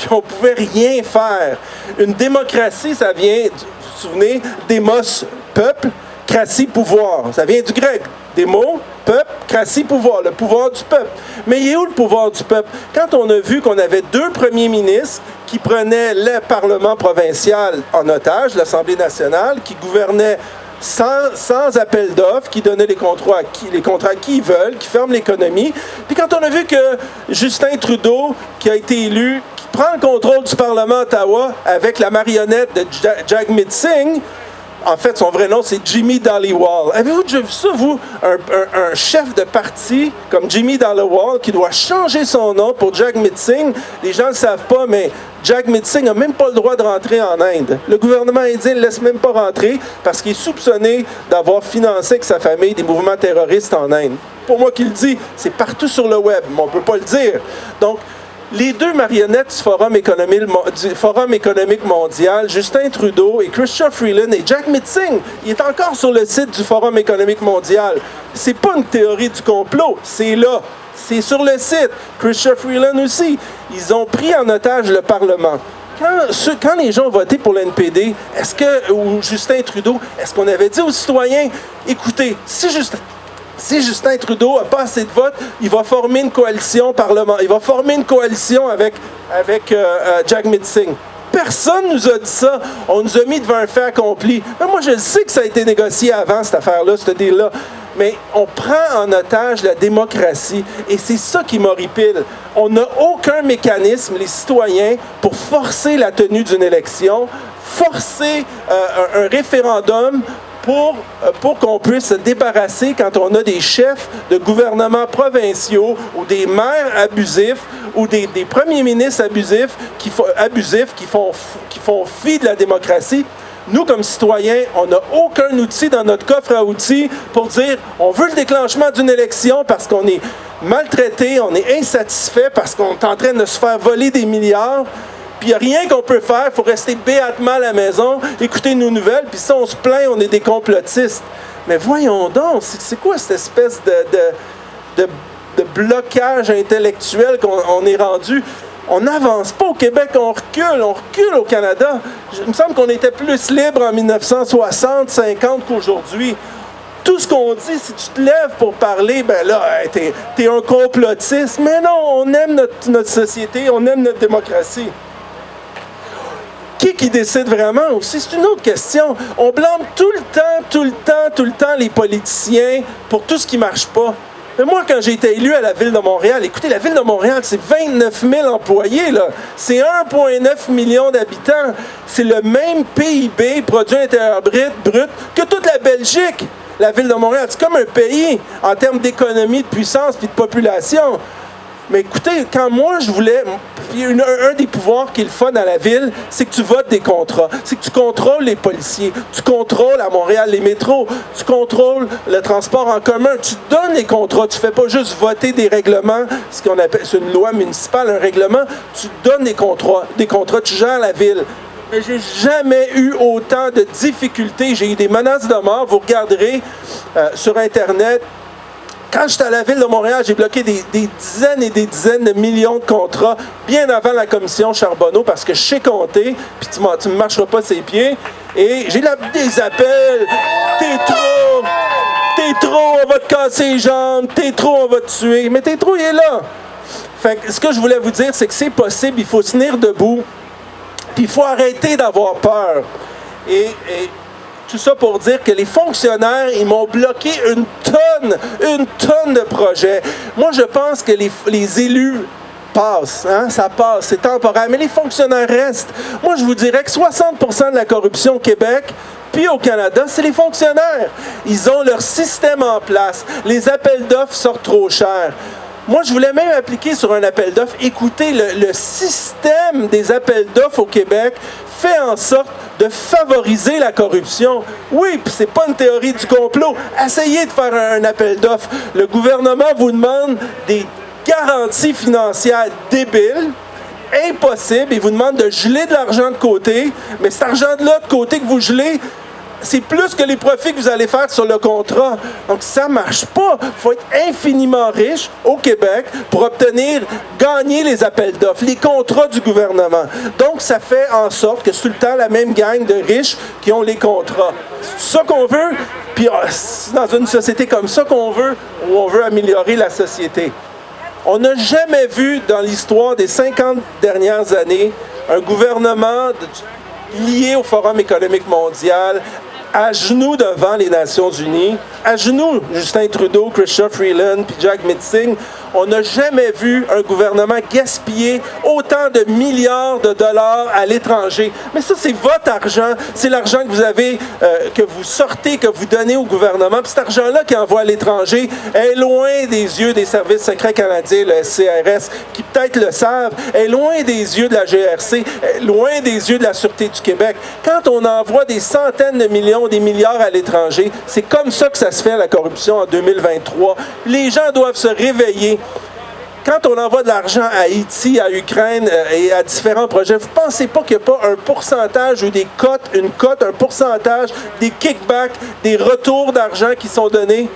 qu'on ne pouvait rien faire. Une démocratie, ça vient, vous vous souvenez, démos, peuple, cratie, pouvoir. Ça vient du grec. Démo, peuple, cratie, pouvoir. Le pouvoir du peuple. Mais il est où le pouvoir du peuple? Quand on a vu qu'on avait 2 premiers ministres qui prenaient le Parlement provincial en otage, l'Assemblée nationale, qui gouvernaient sans appel d'offres, qui donnaient les contrats à qui ils veulent, qui ferment l'économie. Puis quand on a vu que Justin Trudeau, qui a été élu, qui prend le contrôle du Parlement à Ottawa avec la marionnette de Jagmeet Singh, en fait, son vrai nom, c'est Jimmy Dhaliwal. Avez-vous déjà vu ça, vous? Un chef de parti comme Jimmy Dhaliwal qui doit changer son nom pour Jagmeet Singh. Les gens ne le savent pas, mais Jagmeet Singh n'a même pas le droit de rentrer en Inde. Le gouvernement indien ne le laisse même pas rentrer parce qu'il est soupçonné d'avoir financé avec sa famille des mouvements terroristes en Inde. Pour moi qui le dis, c'est partout sur le web, mais on ne peut pas le dire. Donc, les 2 marionnettes du Forum économique mondial, Justin Trudeau et Chrystia Freeland et Jagmeet Singh, il est encore sur le site du Forum économique mondial. C'est pas une théorie du complot, c'est là. C'est sur le site. Chrystia Freeland aussi. Ils ont pris en otage le Parlement. Quand les gens ont voté pour l'NPD, ou Justin Trudeau, est-ce qu'on avait dit aux citoyens, écoutez, si Justin Trudeau n'a pas assez de votes, il va former une coalition il va former une coalition avec Jagmeet Singh. Personne nous a dit ça. On nous a mis devant un fait accompli. Mais moi, je sais que ça a été négocié avant, cette affaire-là, ce deal-là. Mais on prend en otage la démocratie. Et c'est ça qui m'horripile. On n'a aucun mécanisme, les citoyens, pour forcer la tenue d'une élection, forcer un référendum pour qu'on puisse se débarrasser quand on a des chefs de gouvernements provinciaux ou des maires abusifs ou des premiers ministres abusifs qui font fi de la démocratie. Nous, comme citoyens, on n'a aucun outil dans notre coffre à outils pour dire on veut le déclenchement d'une élection parce qu'on est maltraité, on est insatisfait, parce qu'on est en train de se faire voler des milliards. Puis il n'y a rien qu'on peut faire, il faut rester béatement à la maison, écouter nos nouvelles, puis si on se plaint, on est des complotistes. Mais voyons donc, c'est quoi cette espèce de blocage intellectuel qu'on est rendu? On n'avance pas au Québec, on recule au Canada. Il me semble qu'on était plus libre en 1960, 50 qu'aujourd'hui. Tout ce qu'on dit, si tu te lèves pour parler, ben là, t'es un complotiste. Mais non, on aime notre société, on aime notre démocratie. Qui décide vraiment aussi? C'est une autre question. On blâme tout le temps les politiciens pour tout ce qui ne marche pas. Mais moi, quand j'ai été élu à la Ville de Montréal, écoutez, la Ville de Montréal, c'est 29 000 employés, là. C'est 1,9 million d'habitants. C'est le même PIB, produit intérieur brut, que toute la Belgique. La Ville de Montréal, c'est comme un pays en termes d'économie, de puissance et de population. Mais écoutez, quand moi je voulais, un des pouvoirs qui est le fun à la ville, c'est que tu votes des contrats, c'est que tu contrôles les policiers, tu contrôles à Montréal les métros, tu contrôles le transport en commun, tu donnes les contrats, tu fais pas juste voter des règlements, ce qu'on appelle, c'est une loi municipale, un règlement, tu donnes des contrats, tu gères la ville. Mais j'ai jamais eu autant de difficultés, j'ai eu des menaces de mort, vous regarderez sur Internet. Quand j'étais à la Ville de Montréal, j'ai bloqué des dizaines et des dizaines de millions de contrats bien avant la commission Charbonneau parce que je sais compter, puis tu ne me marcheras pas ses pieds. Et j'ai des appels. T'es trop, on va te casser les jambes. T'es trop, on va te tuer. Mais t'es trop, il est là. Fait que ce que je voulais vous dire, c'est que c'est possible, il faut se tenir debout, puis il faut arrêter d'avoir peur. Et tout ça pour dire que les fonctionnaires, ils m'ont bloqué une tonne de projets. Moi, je pense que les élus passent, hein? Ça passe, c'est temporaire, mais les fonctionnaires restent. Moi, je vous dirais que 60% de la corruption au Québec, puis au Canada, c'est les fonctionnaires. Ils ont leur système en place. Les appels d'offres sortent trop cher. Moi, je voulais même appliquer sur un appel d'offres. Écoutez, le système des appels d'offres au Québec fait en sorte de favoriser la corruption. Oui, puis c'est pas une théorie du complot. Essayez de faire un appel d'offres. Le gouvernement vous demande des garanties financières débiles, impossibles. Il vous demande de geler de l'argent de côté, mais cet argent de l'autre côté que vous gelez, c'est plus que les profits que vous allez faire sur le contrat. Donc, ça ne marche pas. Il faut être infiniment riche au Québec pour gagner les appels d'offres, les contrats du gouvernement. Donc, ça fait en sorte que c'est tout le temps la même gang de riches qui ont les contrats. C'est ça qu'on veut, puis c'est dans une société comme ça qu'on veut, où on veut améliorer la société. On n'a jamais vu dans l'histoire des 50 dernières années un gouvernement lié au Forum économique mondial, à genoux devant les Nations unies, à genoux Justin Trudeau, Chrystia Freeland puis Jack Mitzing. On n'a jamais vu un gouvernement gaspiller autant de milliards de dollars à l'étranger. Mais ça, c'est votre argent. C'est l'argent que vous avez, que vous sortez, que vous donnez au gouvernement. Puis cet argent-là qui envoie à l'étranger est loin des yeux des services secrets canadiens, le SCRS, qui peut-être le savent, est loin des yeux de la GRC, est loin des yeux de la Sûreté du Québec. Quand on envoie des centaines de millions, des milliards à l'étranger, c'est comme ça que ça se fait, la corruption, en 2023. Les gens doivent se réveiller. Quand on envoie de l'argent à Haïti, à Ukraine et à différents projets, vous ne pensez pas qu'il n'y a pas un pourcentage ou des cotes, un pourcentage, des kickbacks, des retours d'argent qui sont donnés?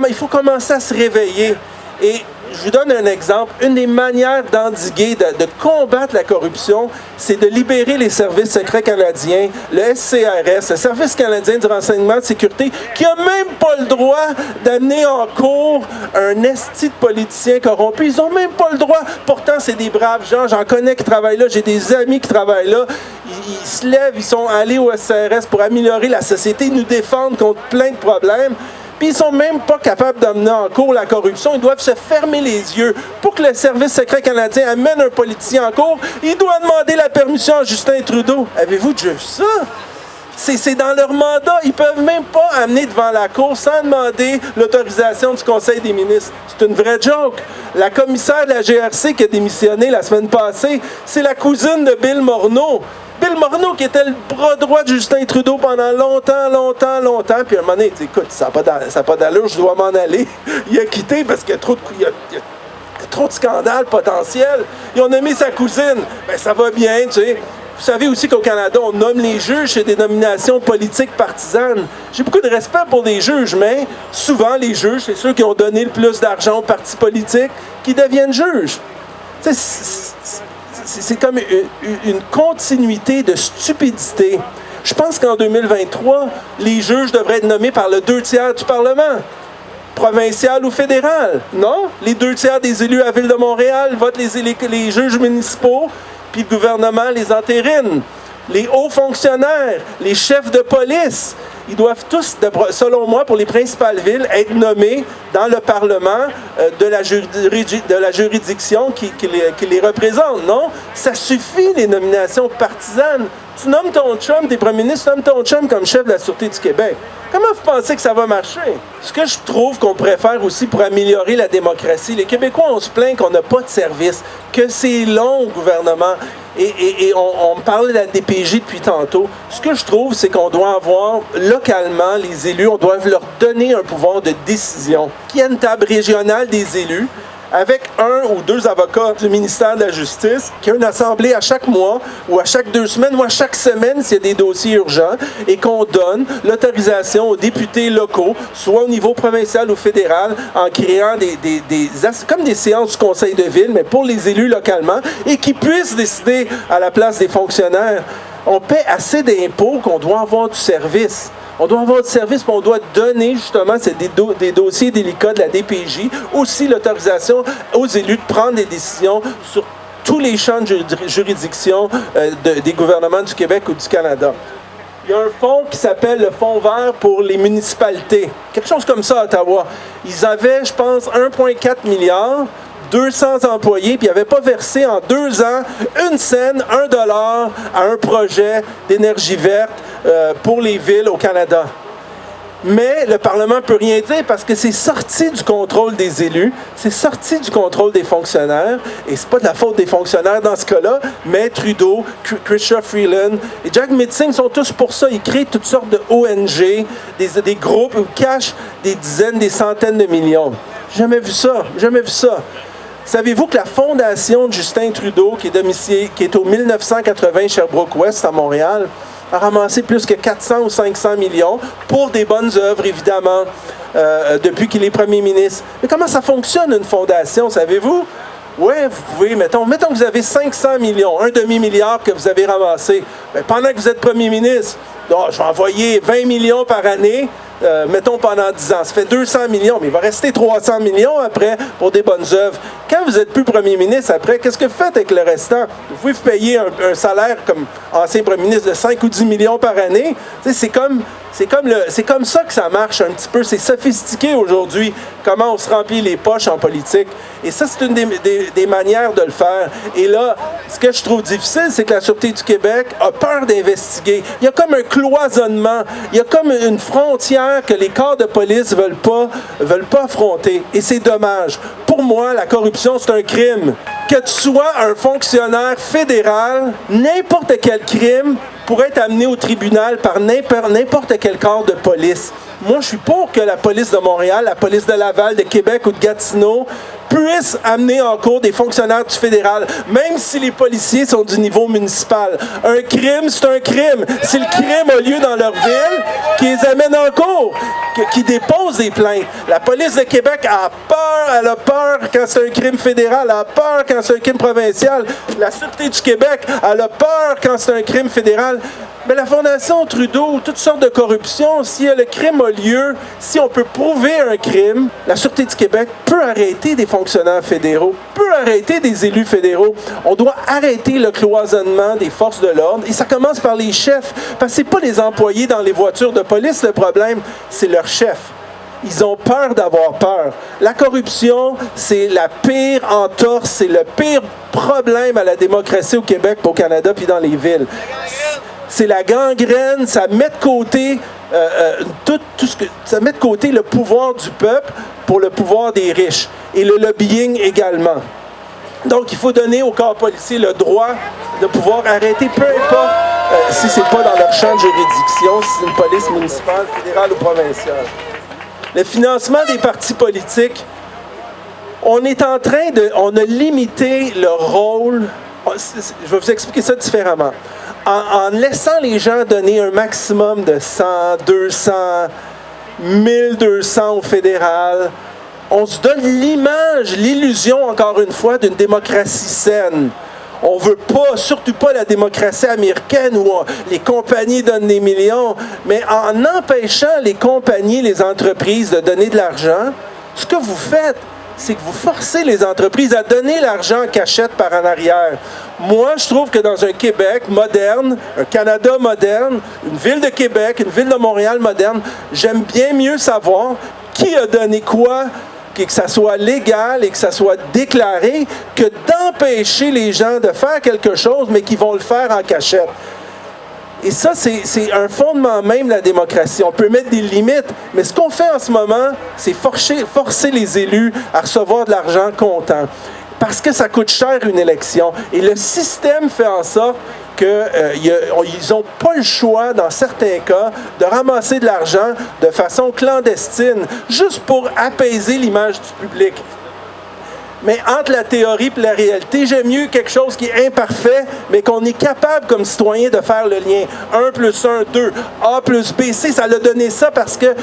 Il faut commencer à se réveiller. Et je vous donne un exemple. Une des manières d'endiguer, de combattre la corruption, c'est de libérer les services secrets canadiens, le SCRS, le Service canadien du renseignement de sécurité, qui n'a même pas le droit d'amener en cours un esti de politicien corrompu. Ils n'ont même pas le droit. Pourtant, c'est des braves gens. J'en connais qui travaillent là. J'ai des amis qui travaillent là. Ils se lèvent, ils sont allés au SCRS pour améliorer la société, nous défendre contre plein de problèmes. Puis ils sont même pas capables d'amener en cours la corruption. Ils doivent se fermer les yeux. Pour que le Service secret canadien amène un politicien en cours, il doit demander la permission à Justin Trudeau. Avez-vous déjà vu ça? C'est dans leur mandat. Ils ne peuvent même pas amener devant la Cour sans demander l'autorisation du Conseil des ministres. C'est une vraie joke. La commissaire de la GRC qui a démissionné la semaine passée, c'est la cousine de Bill Morneau. Bill Morneau, qui était le bras droit de Justin Trudeau pendant longtemps. Puis à un moment donné, il dit, écoute, ça n'a pas d'allure, je dois m'en aller. Il a quitté parce qu'il y a trop de scandales potentiels. Ils ont nommé sa cousine. Ben, ça va bien, tu sais. Vous savez aussi qu'au Canada, on nomme les juges chez des nominations politiques partisanes. J'ai beaucoup de respect pour les juges, mais souvent, les juges, c'est ceux qui ont donné le plus d'argent aux partis politiques qui deviennent juges. C'est comme une continuité de stupidité. Je pense qu'en 2023, les juges devraient être nommés par le 2/3 du Parlement, provincial ou fédéral. Non? Les 2/3 des élus à la Ville de Montréal votent les juges municipaux, puis le gouvernement les entérine. Les hauts fonctionnaires, les chefs de police, ils doivent tous, selon moi, pour les principales villes, être nommés dans le Parlement de la juridiction qui les représente, non? Ça suffit, les nominations partisanes. Tu nommes ton chum, t'es premier ministre, tu nommes ton chum comme chef de la Sûreté du Québec. Comment vous pensez que ça va marcher? Ce que je trouve qu'on pourrait faire aussi pour améliorer la démocratie, les Québécois, on se plaint qu'on n'a pas de service, que c'est long au gouvernement. Et on me parle de la DPJ depuis tantôt. Ce que je trouve, c'est qu'on doit avoir localement les élus, on doit leur donner un pouvoir de décision. Qu'il y ait une table régionale des élus, avec 1 ou 2 avocats du ministère de la Justice, qui a une assemblée à chaque mois, ou à chaque 2 semaines, ou à chaque semaine s'il y a des dossiers urgents, et qu'on donne l'autorisation aux députés locaux, soit au niveau provincial ou fédéral, en créant comme des séances du conseil de ville, mais pour les élus localement, et qui puissent décider à la place des fonctionnaires. On paie assez d'impôts qu'on doit avoir du service. On doit avoir du service, puis on doit donner justement des dossiers délicats de la DPJ, aussi l'autorisation aux élus de prendre des décisions sur tous les champs de juridiction des gouvernements du Québec ou du Canada. Il y a un fonds qui s'appelle le Fonds vert pour les municipalités. Quelque chose comme ça à Ottawa. Ils avaient, je pense, 1,4 milliard. 200 employés, puis ils n'avaient pas versé en 2 ans 1 cent, $1 à un projet d'énergie verte pour les villes au Canada. Mais le Parlement ne peut rien dire parce que c'est sorti du contrôle des élus, c'est sorti du contrôle des fonctionnaires, et c'est pas de la faute des fonctionnaires dans ce cas-là, mais Trudeau, Chrystia Freeland et Jack Mitzing sont tous pour ça. Ils créent toutes sortes de ONG, des groupes où ils cachent des dizaines, des centaines de millions. Jamais vu ça, jamais vu ça. Savez-vous que la fondation de Justin Trudeau, qui est au 1980 Sherbrooke-Ouest à Montréal, a ramassé plus que 400 ou 500 millions pour des bonnes œuvres, évidemment, depuis qu'il est premier ministre. Mais comment ça fonctionne, une fondation, savez-vous? Oui, vous pouvez, mettons que vous avez 500 millions, un demi-milliard que vous avez ramassé. Bien, pendant que vous êtes premier ministre, je vais envoyer 20 millions par année, mettons pendant 10 ans. Ça fait 200 millions, mais il va rester 300 millions après pour des bonnes œuvres. Quand vous n'êtes plus premier ministre après, qu'est-ce que vous faites avec le restant? Vous pouvez vous payer un salaire comme ancien premier ministre de 5 ou 10 millions par année. C'est comme ça que ça marche un petit peu. C'est sophistiqué aujourd'hui, comment on se remplit les poches en politique. Et ça, c'est une des manières de le faire. Et là, ce que je trouve difficile, c'est que la Sûreté du Québec a peur d'investiguer. Il y a comme un cloisonnement. Il y a comme une frontière que les corps de police veulent pas affronter. Et c'est dommage. Pour moi, la corruption, c'est un crime. Que tu sois un fonctionnaire fédéral, n'importe quel crime pourrait être amené au tribunal par n'importe quel corps de police. Moi, je suis pour que la police de Montréal, la police de Laval, de Québec ou de Gatineau puissent amener en cours des fonctionnaires du fédéral, même si les policiers sont du niveau municipal. Un crime, c'est un crime. Si le crime a lieu dans leur ville, qu'ils les amènent en cours, qu'ils déposent des plaintes. La police de Québec a peur, elle a peur quand c'est un crime fédéral, elle a peur quand c'est un crime provincial. La Sûreté du Québec, elle a peur quand c'est un crime fédéral. Mais la Fondation Trudeau, toutes sortes de corruption, si le crime a lieu, si on peut prouver un crime, la Sûreté du Québec peut arrêter des fonctionnaires fédéraux, peut arrêter des élus fédéraux. On doit arrêter le cloisonnement des forces de l'ordre. Et ça commence par les chefs, parce que c'est pas les employés dans les voitures de police le problème, c'est leur chef. Ils ont peur d'avoir peur. La corruption, c'est la pire entorse, c'est le pire problème à la démocratie au Québec, au Canada, puis dans les villes. C'est la gangrène, ça met de côté ça met de côté le pouvoir du peuple pour le pouvoir des riches et le lobbying également. Donc, il faut donner aux corps policiers le droit de pouvoir arrêter, peu importe si c'est pas dans leur champ de juridiction, si c'est une police municipale, fédérale ou provinciale. Le financement des partis politiques, on a limité le rôle. Je vais vous expliquer ça différemment. En laissant les gens donner un maximum de 100, 200, 1200 au fédéral, on se donne l'illusion, encore une fois, d'une démocratie saine. On veut pas, surtout pas la démocratie américaine où les compagnies donnent des millions, mais en empêchant les compagnies, les entreprises de donner de l'argent, ce que vous faites, c'est que vous forcez les entreprises à donner l'argent en cachette par en arrière. Moi, je trouve que dans un Québec moderne, un Canada moderne, une ville de Québec, une ville de Montréal moderne, j'aime bien mieux savoir qui a donné quoi, que ça soit légal et que ça soit déclaré, que d'empêcher les gens de faire quelque chose, mais qui vont le faire en cachette. Et ça, c'est un fondement même de la démocratie. On peut mettre des limites, mais ce qu'on fait en ce moment, c'est forcer les élus à recevoir de l'argent comptant. Parce que ça coûte cher une élection. Et le système fait en sorte qu'ils n'ont pas le choix, dans certains cas, de ramasser de l'argent de façon clandestine, juste pour apaiser l'image du public. Mais entre la théorie et la réalité, j'aime mieux quelque chose qui est imparfait, mais qu'on est capable, comme citoyen, de faire le lien. 1 plus 1, 2. A plus B, C, ça l'a donné ça parce que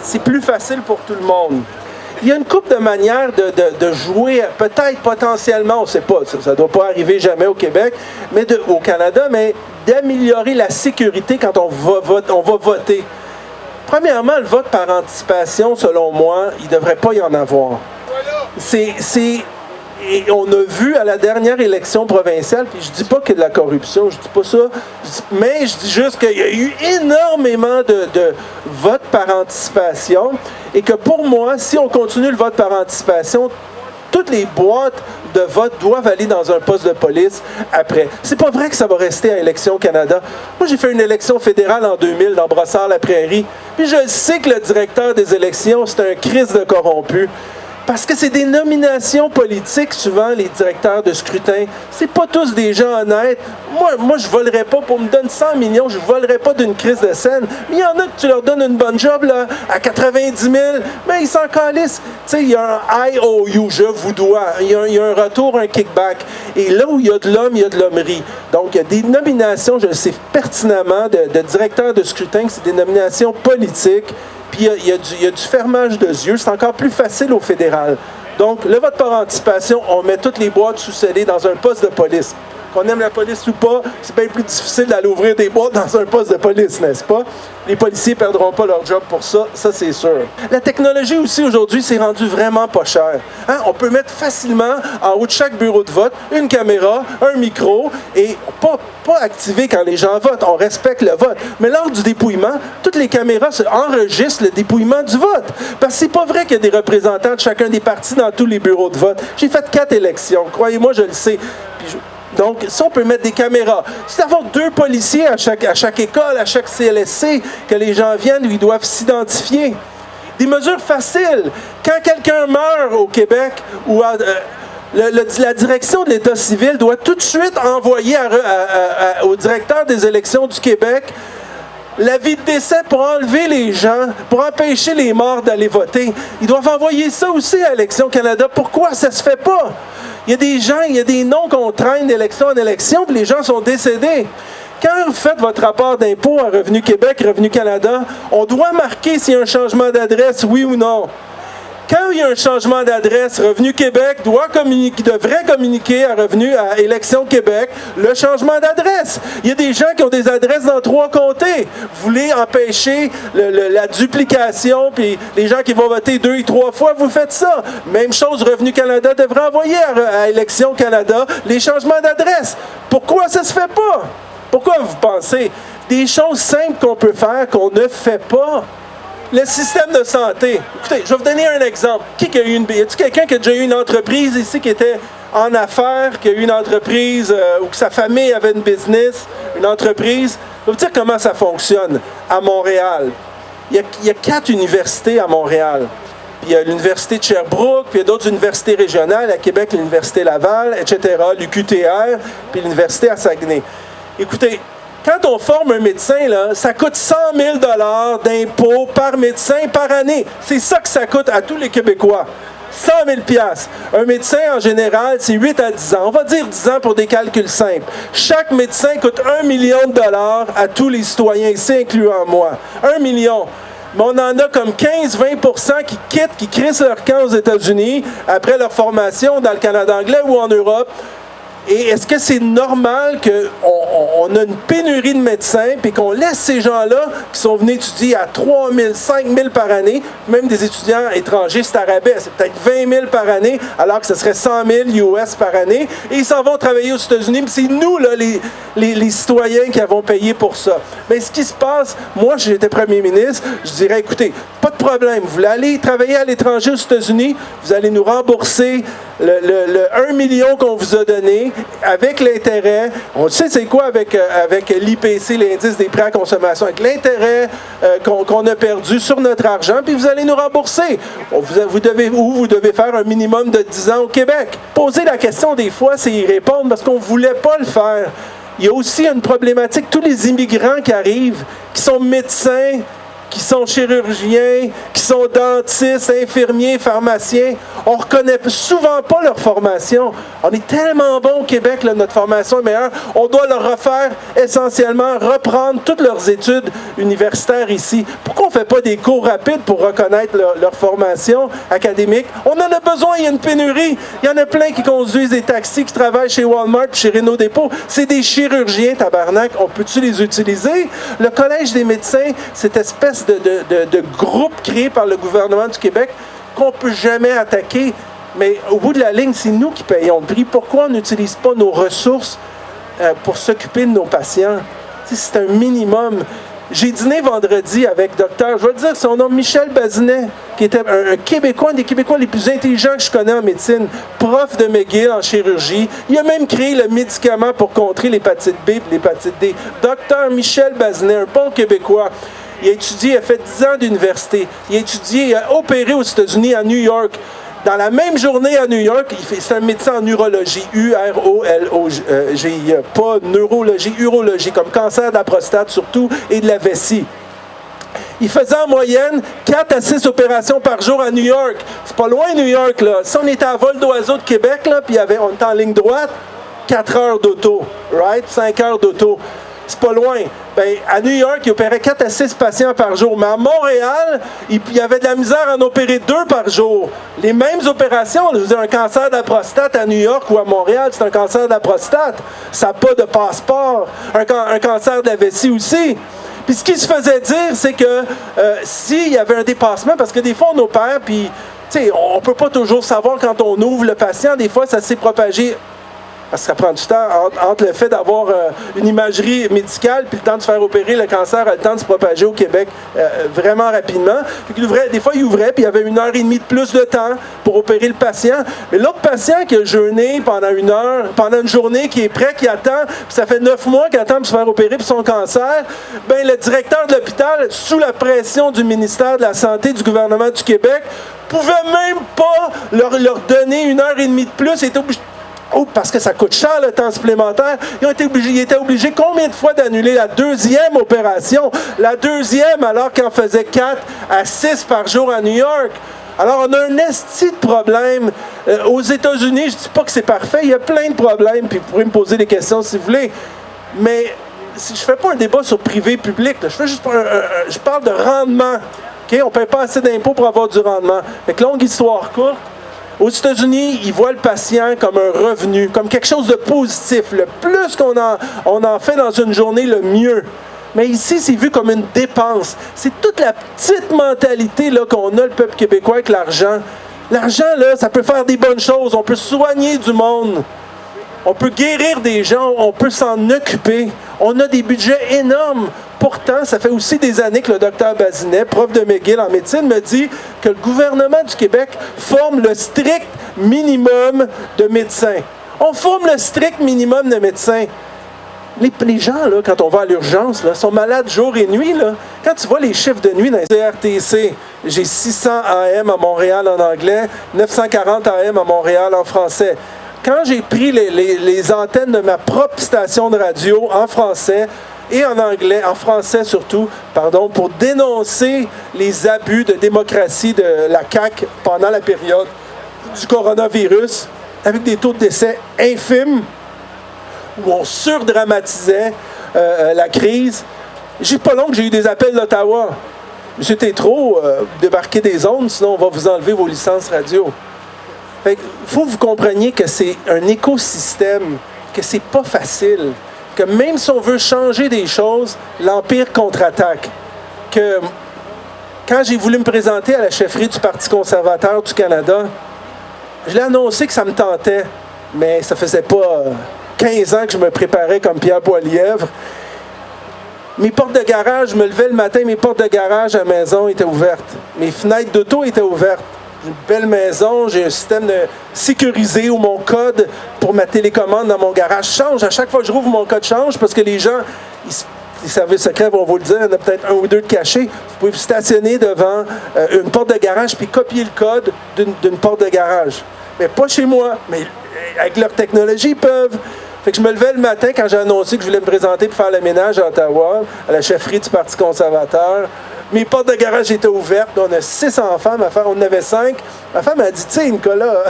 c'est plus facile pour tout le monde. Il y a une couple de manières de jouer, peut-être potentiellement, on ne sait pas, ça ne doit pas arriver jamais au Québec, mais au Canada, mais d'améliorer la sécurité quand on va voter. Premièrement, le vote par anticipation, selon moi, il ne devrait pas y en avoir. Et on a vu à la dernière élection provinciale, puis je dis pas qu'il y a de la corruption, je dis pas ça, mais je dis juste qu'il y a eu énormément de votes par anticipation et que pour moi, si on continue le vote par anticipation, toutes les boîtes de vote doivent aller dans un poste de police après. C'est pas vrai que ça va rester à Élections Canada. Moi, j'ai fait une élection fédérale en 2000 dans Brossard-la-Prairie, puis je sais que le directeur des élections, c'est un Christ de corrompu. Parce que c'est des nominations politiques, souvent, les directeurs de scrutin. C'est pas tous des gens honnêtes. Moi, je volerais pas, pour me donner 100 millions, je volerais pas d'une crise de scène. Mais il y en a que tu leur donnes une bonne job, là, à 90 000, mais ils s'en calissent. Tu sais, il y a un IOU, je vous dois. Il y a un retour, un kickback. Et là où il y a de l'homme, il y a de l'hommerie. Donc, il y a des nominations, je le sais pertinemment, de directeurs de scrutin, que c'est des nominations politiques. Puis il y a du fermage de yeux. C'est encore plus facile au fédéral. Donc, le vote par anticipation, on met toutes les boîtes sous-scellées dans un poste de police. Qu'on aime la police ou pas, c'est bien plus difficile d'aller ouvrir des boîtes dans un poste de police, n'est-ce pas? Les policiers ne perdront pas leur job pour ça, ça c'est sûr. La technologie aussi aujourd'hui s'est rendue vraiment pas chère. Hein? On peut mettre facilement en haut de chaque bureau de vote une caméra, un micro et pas activer quand les gens votent. On respecte le vote. Mais lors du dépouillement, toutes les caméras enregistrent le dépouillement du vote. Parce que c'est pas vrai qu'il y a des représentants de chacun des partis dans tous les bureaux de vote. J'ai fait 4 élections, croyez-moi, je le sais. Donc, si on peut mettre des caméras, c'est d'avoir 2 policiers à chaque école, à chaque CLSC, que les gens viennent, ils doivent s'identifier. Des mesures faciles. Quand quelqu'un meurt au Québec, ou la direction de l'État civil doit tout de suite envoyer au directeur des élections du Québec l'avis de décès pour enlever les gens, pour empêcher les morts d'aller voter. Ils doivent envoyer ça aussi à Élections Canada. Pourquoi ça se fait pas? Il y a des gens, il y a des noms qu'on traîne d'élection en élection, puis les gens sont décédés. Quand vous faites votre rapport d'impôt à Revenu Québec, Revenu Canada, on doit marquer s'il y a un changement d'adresse, oui ou non. Quand il y a un changement d'adresse, Revenu Québec devrait communiquer à Élections Québec le changement d'adresse. Il y a des gens qui ont des adresses dans 3 comtés. Vous voulez empêcher la duplication, puis les gens qui vont voter 2 et 3 fois, vous faites ça. Même chose, Revenu Canada devrait envoyer à Élections Canada les changements d'adresse. Pourquoi ça se fait pas? Pourquoi vous pensez? Des choses simples qu'on peut faire qu'on ne fait pas. Le système de santé. Écoutez, je vais vous donner un exemple. Y a-t-il quelqu'un qui a déjà eu une entreprise ici qui était en affaires, qui a eu une entreprise ou que sa famille avait une business, une entreprise? Je vais vous dire comment ça fonctionne à Montréal. Il y a 4 universités à Montréal. Puis il y a l'université de Sherbrooke, puis il y a d'autres universités régionales, à Québec, l'université Laval, etc., l'UQTR, puis l'université à Saguenay. Écoutez, quand on forme un médecin, là, ça coûte 100 000 $ d'impôts par médecin par année. C'est ça que ça coûte à tous les Québécois. 100 000 $. Un médecin, en général, c'est 8 à 10 ans. On va dire 10 ans pour des calculs simples. Chaque médecin coûte 1 million de $ à tous les citoyens, ici incluant moi. 1 million. Mais on en a comme 15-20% qui quittent, qui crissent leur camp aux États-Unis après leur formation dans le Canada anglais ou en Europe. Et est-ce que c'est normal qu'on a une pénurie de médecins puis qu'on laisse ces gens-là qui sont venus étudier à 3 000, 5 000 par année, même des étudiants étrangers, c'est à rabais, c'est peut-être 20 000 par année, alors que ce serait 100 000 US par année, et ils s'en vont travailler aux États-Unis, puis c'est nous, là, les citoyens qui avons payé pour ça. Mais ce qui se passe, moi, si j'étais premier ministre, je dirais, écoutez, pas de problème, vous voulez aller travailler à l'étranger aux États-Unis, vous allez nous rembourser le 1 million qu'on vous a donné, avec l'intérêt, on sait c'est quoi avec l'IPC, l'indice des prêts à consommation, avec l'intérêt qu'on a perdu sur notre argent, puis vous allez nous rembourser. Vous devez faire un minimum de 10 ans au Québec. Poser la question des fois, c'est y répondre parce qu'on ne voulait pas le faire. Il y a aussi une problématique, tous les immigrants qui arrivent, qui sont médecins, qui sont chirurgiens, qui sont dentistes, infirmiers, pharmaciens, on ne reconnaît souvent pas leur formation. On est tellement bon au Québec, là, notre formation est meilleure, on doit leur refaire essentiellement, reprendre toutes leurs études universitaires ici. Pourquoi on ne fait pas des cours rapides pour reconnaître leur formation académique? On en a besoin, il y a une pénurie. Il y en a plein qui conduisent des taxis, qui travaillent chez Walmart et chez Renault Dépôt. C'est des chirurgiens, tabarnak. On peut-tu les utiliser? Le Collège des médecins, cette espèce de groupe créé par le gouvernement du Québec qu'on ne peut jamais attaquer. Mais au bout de la ligne, c'est nous qui payons le prix. Pourquoi on n'utilise pas nos ressources pour s'occuper de nos patients? C'est un minimum. J'ai dîné vendredi avec docteur, je vais dire son nom, Michel Bazinet, qui était un Québécois, un des Québécois les plus intelligents que je connais en médecine, prof de McGill en chirurgie. Il a même créé le médicament pour contrer l'hépatite B et l'hépatite D. Docteur Michel Bazinet, un bon Québécois. Il a étudié, il a fait 10 ans d'université. Il a étudié, il a opéré aux États-Unis, à New York. Dans la même journée à New York, c'est un médecin en urologie, U-R-O-L-O-G-I, pas neurologie, urologie, comme cancer de la prostate surtout et de la vessie. Il faisait en moyenne 4 à 6 opérations par jour à New York. C'est pas loin New York, là. Si on était à vol d'oiseau de Québec, là, puis on était en ligne droite, 4 heures d'auto, right? 5 heures d'auto. C'est pas loin. Ben, à New York, il opérait 4 à 6 patients par jour. Mais à Montréal, il y avait de la misère à en opérer 2 par jour. Les mêmes opérations, je veux dire, un cancer de la prostate à New York ou à Montréal, c'est un cancer de la prostate. Ça n'a pas de passeport. Un cancer de la vessie aussi. Puis ce qui se faisait dire, c'est que s'il y avait un dépassement, parce que des fois on opère, puis on ne peut pas toujours savoir quand on ouvre le patient, des fois ça s'est propagé. Parce que ça prend du temps entre le fait d'avoir une imagerie médicale puis le temps de se faire opérer, le cancer a le temps de se propager au Québec vraiment rapidement. Des fois, il ouvrait puis il y avait 1h30 de plus de temps pour opérer le patient. Mais l'autre patient qui a jeûné pendant 1 heure, pendant une journée, qui est prêt, qui attend, puis ça fait 9 mois qu'il attend pour se faire opérer pour son cancer, ben le directeur de l'hôpital, sous la pression du ministère de la Santé du gouvernement du Québec, pouvait même pas leur donner 1h30 de plus, était obligé. Oh, parce que ça coûte cher le temps supplémentaire. Ils étaient obligés combien de fois d'annuler la 2e opération? La 2e, alors qu'ils en faisaient 4 à 6 par jour à New York. Alors, on a un esti de problème. Aux États-Unis, je ne dis pas que c'est parfait, il y a plein de problèmes, puis vous pourrez me poser des questions si vous voulez. Mais je ne fais pas un débat sur privé-public. Je parle de rendement. Okay? On ne paye pas assez d'impôts pour avoir du rendement. Fait que longue histoire courte. Aux États-Unis, ils voient le patient comme un revenu, comme quelque chose de positif. Le plus qu'on en fait dans une journée, le mieux. Mais ici, c'est vu comme une dépense. C'est toute la petite mentalité là, qu'on a, le peuple québécois, avec l'argent. L'argent, là, ça peut faire des bonnes choses. On peut soigner du monde. On peut guérir des gens. On peut s'en occuper. On a des budgets énormes. Pourtant, ça fait aussi des années que le docteur Bazinet, prof de McGill en médecine, me dit que le gouvernement du Québec forme le strict minimum de médecins. On forme le strict minimum de médecins. Les gens, là, quand on va à l'urgence, là, sont malades jour et nuit. Là. Quand tu vois les chiffres de nuit dans les CRTC, j'ai 600 AM à Montréal en anglais, 940 AM à Montréal en français. Quand j'ai pris les antennes de ma propre station de radio en français, et en anglais, en français surtout, pardon, pour dénoncer les abus de démocratie de la CAQ pendant la période du coronavirus, avec des taux de décès infimes, où on surdramatisait la crise. J'ai pas long que j'ai eu des appels d'Ottawa. Monsieur Tétrault, débarquez des zones, sinon on va vous enlever vos licences radio. Fait que faut que vous compreniez que c'est un écosystème, que c'est pas facile. Que même si on veut changer des choses, l'Empire contre-attaque. Que quand j'ai voulu me présenter à la chefferie du Parti conservateur du Canada, je l'ai annoncé que ça me tentait, mais ça faisait pas 15 ans que je me préparais comme Pierre Poilievre. Mes portes de garage, je me levais le matin, mes portes de garage à la maison étaient ouvertes. Mes fenêtres d'auto étaient ouvertes. J'ai une belle maison, j'ai un système sécurisé où mon code pour ma télécommande dans mon garage change. À chaque fois que je rouvre, mon code change parce que les gens, les services secrets vont vous le dire, il y en a peut-être 1 ou 2 de cachés. Vous pouvez vous stationner devant une porte de garage puis copier le code d'une porte de garage. Mais pas chez moi. Mais avec leur technologie, ils peuvent. Fait que je me levais le matin quand j'ai annoncé que je voulais me présenter pour faire le ménage à Ottawa, à la chefferie du Parti conservateur. Mes portes de garage étaient ouvertes. On a 6 enfants. Ma femme, on en avait 5. Ma femme a dit, tu sais, Nicolas,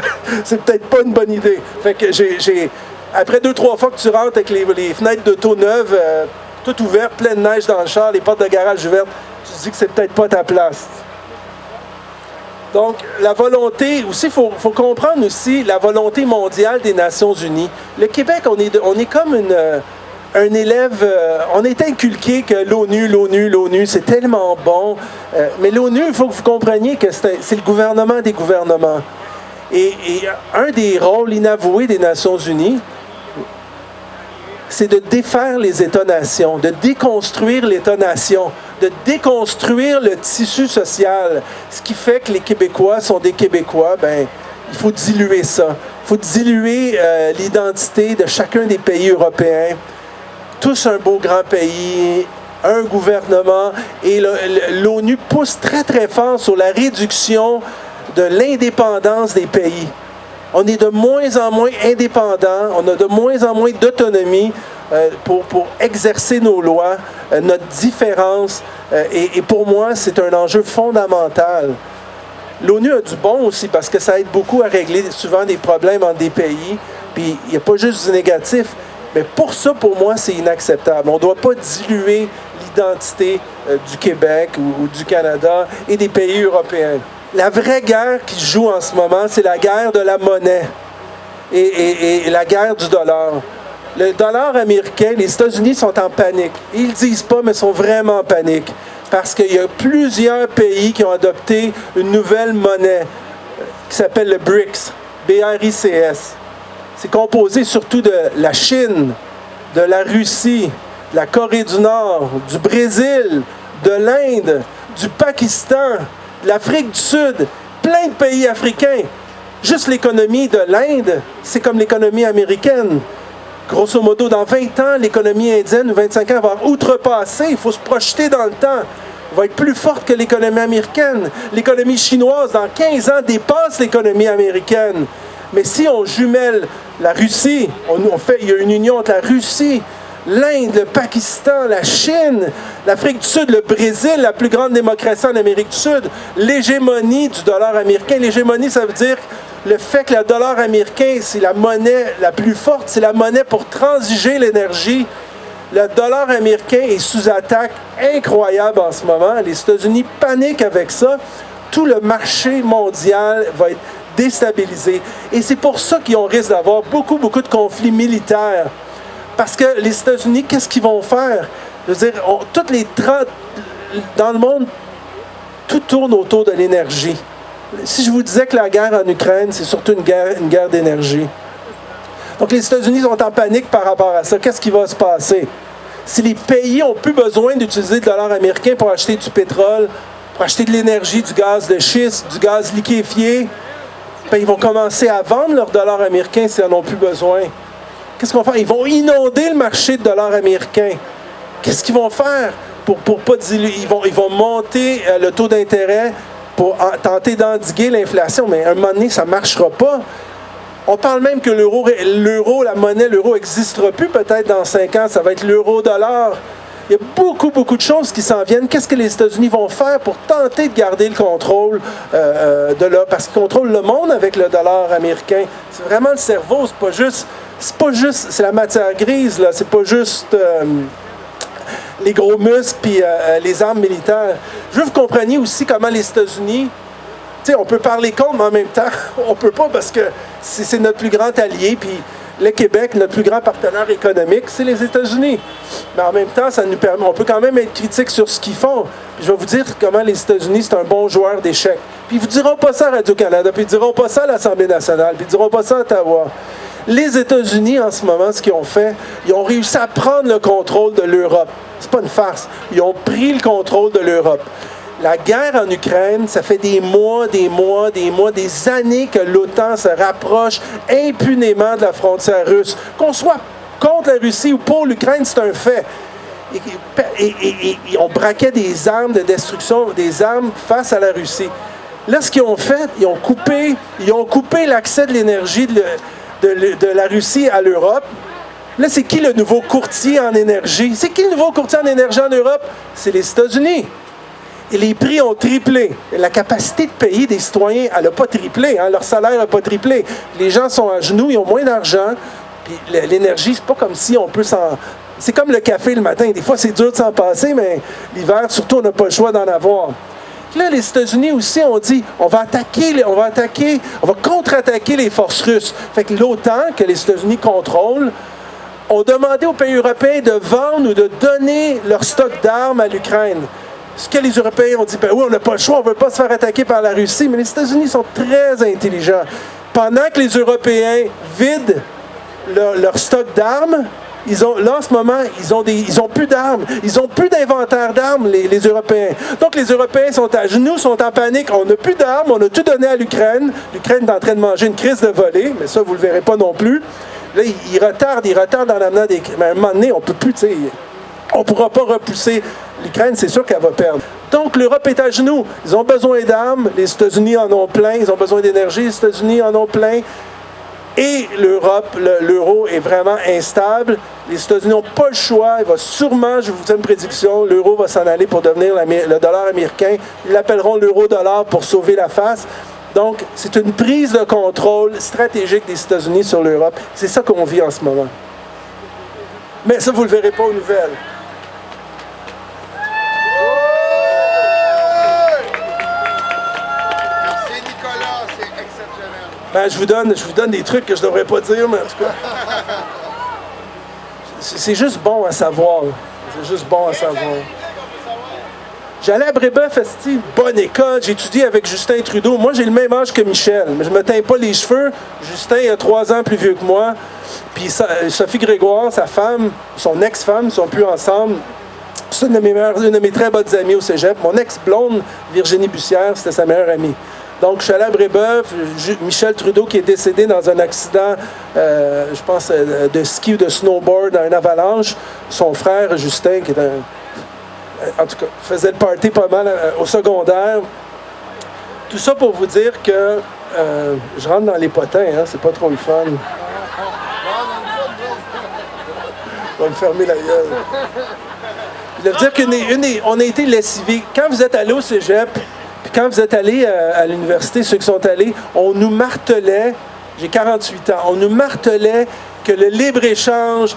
c'est peut-être pas une bonne idée. Fait que après 2-3 fois que tu rentres avec les fenêtres d'auto neuves, toutes ouvertes, plein de neige dans le char, les portes de garage ouvertes, tu te dis que c'est peut-être pas ta place. Donc, la volonté, aussi, il faut comprendre aussi la volonté mondiale des Nations Unies. Le Québec, on est comme un élève, on est inculqué que l'ONU, c'est tellement bon. Mais l'ONU, il faut que vous compreniez que c'est le gouvernement des gouvernements. Et un des rôles inavoués des Nations Unies, c'est de défaire les États-nations, de déconstruire l'État-nation, de déconstruire le tissu social. Ce qui fait que les Québécois sont des Québécois, il faut diluer ça. Il faut diluer l'identité de chacun des pays européens. Tous un beau grand pays, un gouvernement, et l'ONU pousse très très fort sur la réduction de l'indépendance des pays. On est de moins en moins indépendants, on a de moins en moins d'autonomie pour exercer nos lois, notre différence. Et pour moi, c'est un enjeu fondamental. L'ONU a du bon aussi parce que ça aide beaucoup à régler souvent des problèmes entre des pays. Puis il n'y a pas juste du négatif. Mais pour ça, pour moi, c'est inacceptable. On ne doit pas diluer l'identité du Québec ou du Canada et des pays européens. La vraie guerre qui se joue en ce moment, c'est la guerre de la monnaie et la guerre du dollar. Le dollar américain, les États-Unis sont en panique. Ils ne le disent pas, mais sont vraiment en panique. Parce qu'il y a plusieurs pays qui ont adopté une nouvelle monnaie qui s'appelle le BRICS, B-R-I-C-S. C'est composé surtout de la Chine, de la Russie, de la Corée du Nord, du Brésil, de l'Inde, du Pakistan, de l'Afrique du Sud, plein de pays africains. Juste l'économie de l'Inde, c'est comme l'économie américaine. Grosso modo, dans 20 ans, l'économie indienne, ou 25 ans, va outrepasser. Il faut se projeter dans le temps. Elle va être plus forte que l'économie américaine. L'économie chinoise, dans 15 ans, dépasse l'économie américaine. Mais si on jumelle la Russie, il y a une union entre la Russie, l'Inde, le Pakistan, la Chine, l'Afrique du Sud, le Brésil, la plus grande démocratie en Amérique du Sud, l'hégémonie du dollar américain. L'hégémonie, ça veut dire le fait que le dollar américain, c'est la monnaie la plus forte, c'est la monnaie pour transiger l'énergie. Le dollar américain est sous attaque incroyable en ce moment. Les États-Unis paniquent avec ça. Tout le marché mondial va être déstabilisé. Et c'est pour ça qu'on risque d'avoir beaucoup de conflits militaires. Parce que les États-Unis, qu'est-ce qu'ils vont faire? Je veux dire, dans le monde, tout tourne autour de l'énergie. Si je vous disais que la guerre en Ukraine, c'est surtout une guerre d'énergie. Donc les États-Unis sont en panique par rapport à ça. Qu'est-ce qui va se passer? Si les pays n'ont plus besoin d'utiliser le dollar américain pour acheter du pétrole, pour acheter de l'énergie, du gaz de schiste, du gaz liquéfié, ben, ils vont commencer à vendre leur dollar américain s'ils n'en ont plus besoin. Qu'est-ce qu'ils vont faire? Ils vont inonder le marché de dollars américains. Qu'est-ce qu'ils vont faire pour pas diluer? Ils vont monter le taux d'intérêt pour tenter d'endiguer l'inflation, mais à un moment donné, ça ne marchera pas. On parle même que l'euro, la monnaie, l'euro n'existera plus peut-être dans 5 ans, ça va être l'euro-dollar. Il y a beaucoup de choses qui s'en viennent. Qu'est-ce que les États-Unis vont faire pour tenter de garder le contrôle parce qu'ils contrôlent le monde avec le dollar américain? C'est vraiment le cerveau, c'est la matière grise, là. C'est pas juste les gros muscles puis les armes militaires. Je veux que vous compreniez aussi comment les États-Unis, tu sais, on peut parler contre, mais en même temps, on peut pas parce que c'est notre plus grand allié, puis le Québec, notre plus grand partenaire économique, c'est les États-Unis. Mais en même temps, ça nous permet, on peut quand même être critique sur ce qu'ils font. Puis je vais vous dire comment les États-Unis, c'est un bon joueur d'échecs. Puis ils vous diront pas ça à Radio-Canada, puis ils diront pas ça à l'Assemblée nationale, puis ils diront pas ça à Ottawa. Les États-Unis, en ce moment, ce qu'ils ont fait, ils ont réussi à prendre le contrôle de l'Europe. C'est pas une farce. Ils ont pris le contrôle de l'Europe. La guerre en Ukraine, ça fait des des années que l'OTAN se rapproche impunément de la frontière russe. Qu'on soit contre la Russie ou pour l'Ukraine, c'est un fait. Et on braquait des armes de destruction, des armes face à la Russie. Là, ce qu'ils ont fait, ils ont coupé l'accès de l'énergie de la Russie à l'Europe. Là, c'est qui le nouveau courtier en énergie? C'est qui le nouveau courtier en énergie en Europe? C'est les États-Unis. Et les prix ont triplé. Et la capacité de payer des citoyens, elle n'a pas triplé. Hein? Leur salaire n'a pas triplé. Les gens sont à genoux, ils ont moins d'argent. Puis l'énergie, c'est pas comme si on peut s'en... C'est comme le café le matin. Des fois, c'est dur de s'en passer, mais l'hiver, surtout, on n'a pas le choix d'en avoir. Là, les États-Unis aussi ont dit on va contre-attaquer les forces russes. Fait que l'OTAN, que les États-Unis contrôlent, ont demandé aux pays européens de vendre ou de donner leur stock d'armes à l'Ukraine. Ce que les Européens ont dit, ben oui, on n'a pas le choix, on ne veut pas se faire attaquer par la Russie, mais les États-Unis sont très intelligents. Pendant que les Européens vident leur stock d'armes, là, en ce moment, ils ont plus d'armes. Ils n'ont plus d'inventaire d'armes, les Européens. Donc, les Européens sont à genoux, sont en panique. On n'a plus d'armes, on a tout donné à l'Ukraine. L'Ukraine est en train de manger une crise de volée, mais ça, vous ne le verrez pas non plus. Là, ils retardent en amenant des... Mais à un moment donné, on ne peut plus, tu sais... On ne pourra pas repousser l'Ukraine, c'est sûr qu'elle va perdre. Donc, l'Europe est à genoux. Ils ont besoin d'armes. Les États-Unis en ont plein. Ils ont besoin d'énergie. Les États-Unis en ont plein. Et l'Europe, l'euro est vraiment instable. Les États-Unis n'ont pas le choix. Il va sûrement, je vous fais une prédiction, l'euro va s'en aller pour devenir le dollar américain. Ils l'appelleront l'euro-dollar pour sauver la face. Donc, c'est une prise de contrôle stratégique des États-Unis sur l'Europe. C'est ça qu'on vit en ce moment. Mais ça, vous ne le verrez pas aux nouvelles. Merci Nicolas, c'est exceptionnel. Ben, je vous donne des trucs que je ne devrais pas dire, mais en tout cas. C'est juste bon à savoir. C'est juste bon à savoir. J'allais à Brébeuf, esti, bonne école. J'ai étudié avec Justin Trudeau. Moi, j'ai le même âge que Michel, mais je me teins pas les cheveux. Justin a 3 ans plus vieux que moi. Puis Sophie Grégoire, sa femme, son ex-femme, ils sont plus ensemble. C'est une de mes très bonnes amies au cégep. Mon ex-blonde, Virginie Bussière, c'était sa meilleure amie. Donc, je suis allé à Brébeuf. Michel Trudeau, qui est décédé dans un accident, je pense, de ski ou de snowboard, dans une avalanche. Son frère, Justin, qui est en tout cas, faisait le party pas mal au secondaire. Tout ça pour vous dire que je rentre dans les potins, hein, c'est pas trop le fun. On va me fermer la gueule. Je veux dire qu'on a été lessivés. Quand vous êtes allé au cégep, puis quand vous êtes allé à l'université, ceux qui sont allés, on nous martelait, j'ai 48 ans, on nous martelait que le libre-échange,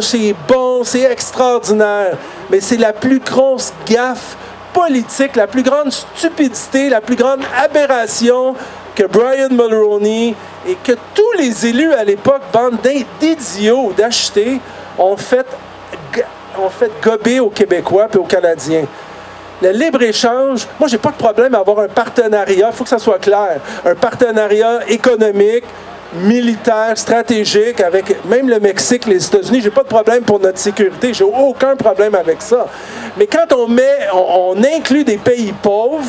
c'est bon, c'est extraordinaire. Mais c'est la plus grosse gaffe politique, la plus grande stupidité, la plus grande aberration que Brian Mulroney et que tous les élus à l'époque, bande d'idiots d'acheter, ont fait gober aux Québécois et aux Canadiens. Le libre-échange, moi, j'ai pas de problème à avoir un partenariat, il faut que ça soit clair, un partenariat économique, militaire, stratégique, avec même le Mexique, les États-Unis, j'ai pas de problème pour notre sécurité, j'ai aucun problème avec ça. Mais quand on inclut des pays pauvres,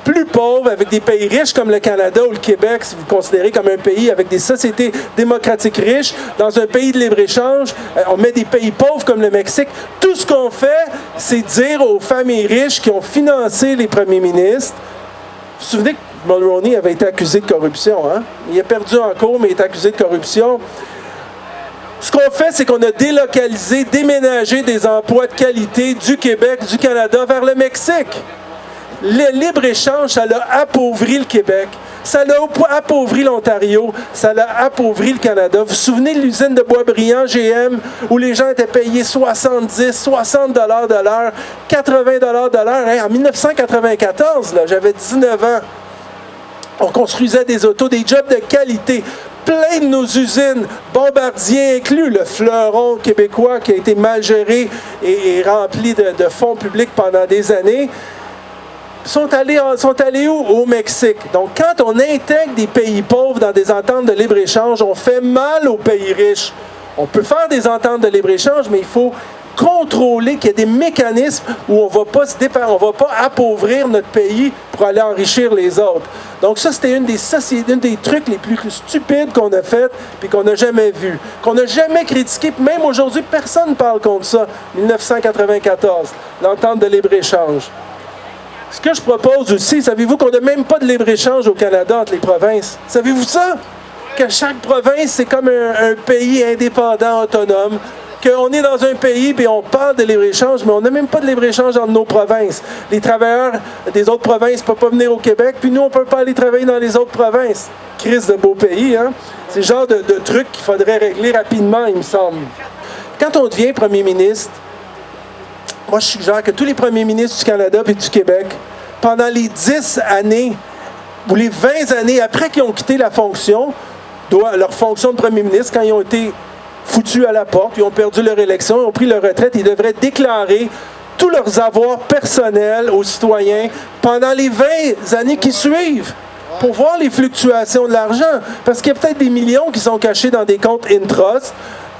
plus pauvres, avec des pays riches comme le Canada ou le Québec, si vous le considérez comme un pays avec des sociétés démocratiques riches, dans un pays de libre-échange, on met des pays pauvres comme le Mexique. Tout ce qu'on fait, c'est dire aux familles riches qui ont financé les premiers ministres. Vous vous souvenez que Mulroney avait été accusé de corruption, hein? Il a perdu en cours, mais il est accusé de corruption. Ce qu'on fait, c'est qu'on a délocalisé, déménagé des emplois de qualité du Québec, du Canada vers le Mexique. Le libre-échange, ça l'a appauvri le Québec, ça l'a appauvri l'Ontario, ça l'a appauvri le Canada. Vous vous souvenez de l'usine de Boisbriand, GM, où les gens étaient payés 70, 60 $ de l'heure, 80 $ de l'heure. Hein, en 1994, là, j'avais 19 ans. On construisait des autos, des jobs de qualité. Plein de nos usines, Bombardier inclus, le fleuron québécois qui a été mal géré et rempli de fonds publics pendant des années, sont allés où? Au Mexique. Donc, quand on intègre des pays pauvres dans des ententes de libre-échange, on fait mal aux pays riches. On peut faire des ententes de libre-échange, mais il faut contrôler qu'il y ait des mécanismes où on ne va pas appauvrir notre pays pour aller enrichir les autres. Donc ça, c'était une des trucs les plus stupides qu'on a fait puis qu'on n'a jamais vu, qu'on n'a jamais critiqué. Même aujourd'hui, personne ne parle contre ça. 1994, l'entente de libre-échange. Ce que je propose aussi, savez-vous qu'on n'a même pas de libre-échange au Canada entre les provinces? Savez-vous ça? Que chaque province, c'est comme un pays indépendant, autonome. Qu'on est dans un pays et on parle de libre-échange, mais on n'a même pas de libre-échange entre nos provinces. Les travailleurs des autres provinces ne peuvent pas venir au Québec, puis nous, on ne peut pas aller travailler dans les autres provinces. Crise de beau pays, hein? C'est le genre de truc qu'il faudrait régler rapidement, il me semble. Quand on devient premier ministre, moi, je suggère que tous les premiers ministres du Canada et du Québec, pendant les 10 années ou les 20 années après qu'ils ont quitté la fonction, leur fonction de premier ministre, quand ils ont été foutus à la porte, ils ont perdu leur élection, ils ont pris leur retraite, ils devraient déclarer tous leurs avoirs personnels aux citoyens pendant les 20 années qui suivent pour voir les fluctuations de l'argent. Parce qu'il y a peut-être des millions qui sont cachés dans des comptes in-trust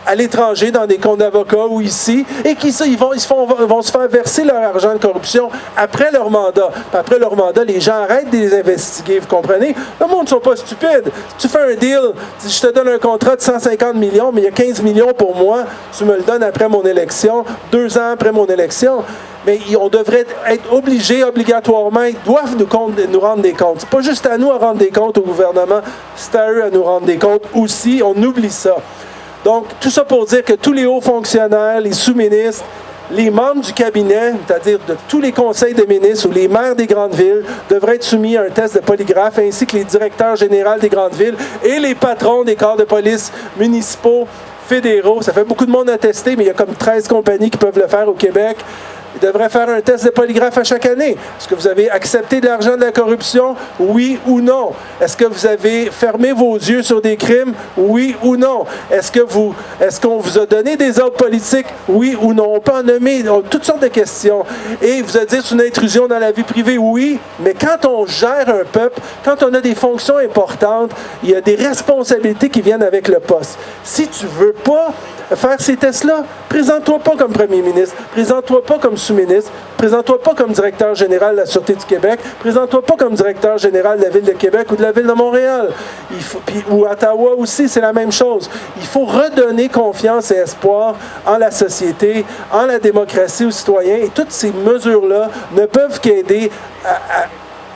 à l'étranger dans des comptes d'avocats ou ici, et qui ils vont se faire verser leur argent de corruption après leur mandat. Puis après leur mandat, les gens arrêtent de les investiguer, vous comprenez? Le monde ne sont pas stupides. Tu fais un deal, je te donne un contrat de 150 millions, mais il y a 15 millions pour moi, tu me le donnes après mon élection, 2 ans après mon élection. Mais on devrait être obligés, obligatoirement, ils doivent nous rendre des comptes. C'est pas juste à nous à rendre des comptes au gouvernement, c'est à eux à nous rendre des comptes aussi. On oublie ça. Donc, tout ça pour dire que tous les hauts fonctionnaires, les sous-ministres, les membres du cabinet, c'est-à-dire de tous les conseils de ministres ou les maires des grandes villes, devraient être soumis à un test de polygraphe, ainsi que les directeurs généraux des grandes villes et les patrons des corps de police municipaux, fédéraux. Ça fait beaucoup de monde à tester, mais il y a comme 13 compagnies qui peuvent le faire au Québec. Ils devraient faire un test de polygraphe à chaque année. Est-ce que vous avez accepté de l'argent de la corruption? Oui ou non? Est-ce que vous avez fermé vos yeux sur des crimes? Oui ou non? Est-ce qu'on vous a donné des ordres politiques? Oui ou non? On peut en nommer toutes sortes de questions. Et vous allez dire c'est une intrusion dans la vie privée? Oui, mais quand on gère un peuple, quand on a des fonctions importantes, il y a des responsabilités qui viennent avec le poste. Si tu veux pas faire ces tests-là, présente-toi pas comme premier ministre, présente-toi pas comme sous-ministre, présente-toi pas comme directeur général de la Sûreté du Québec, présente-toi pas comme directeur général de la Ville de Québec ou de la Ville de Montréal. Ou Ottawa aussi, c'est la même chose. Il faut redonner confiance et espoir en la société, en la démocratie aux citoyens, et toutes ces mesures-là ne peuvent qu'aider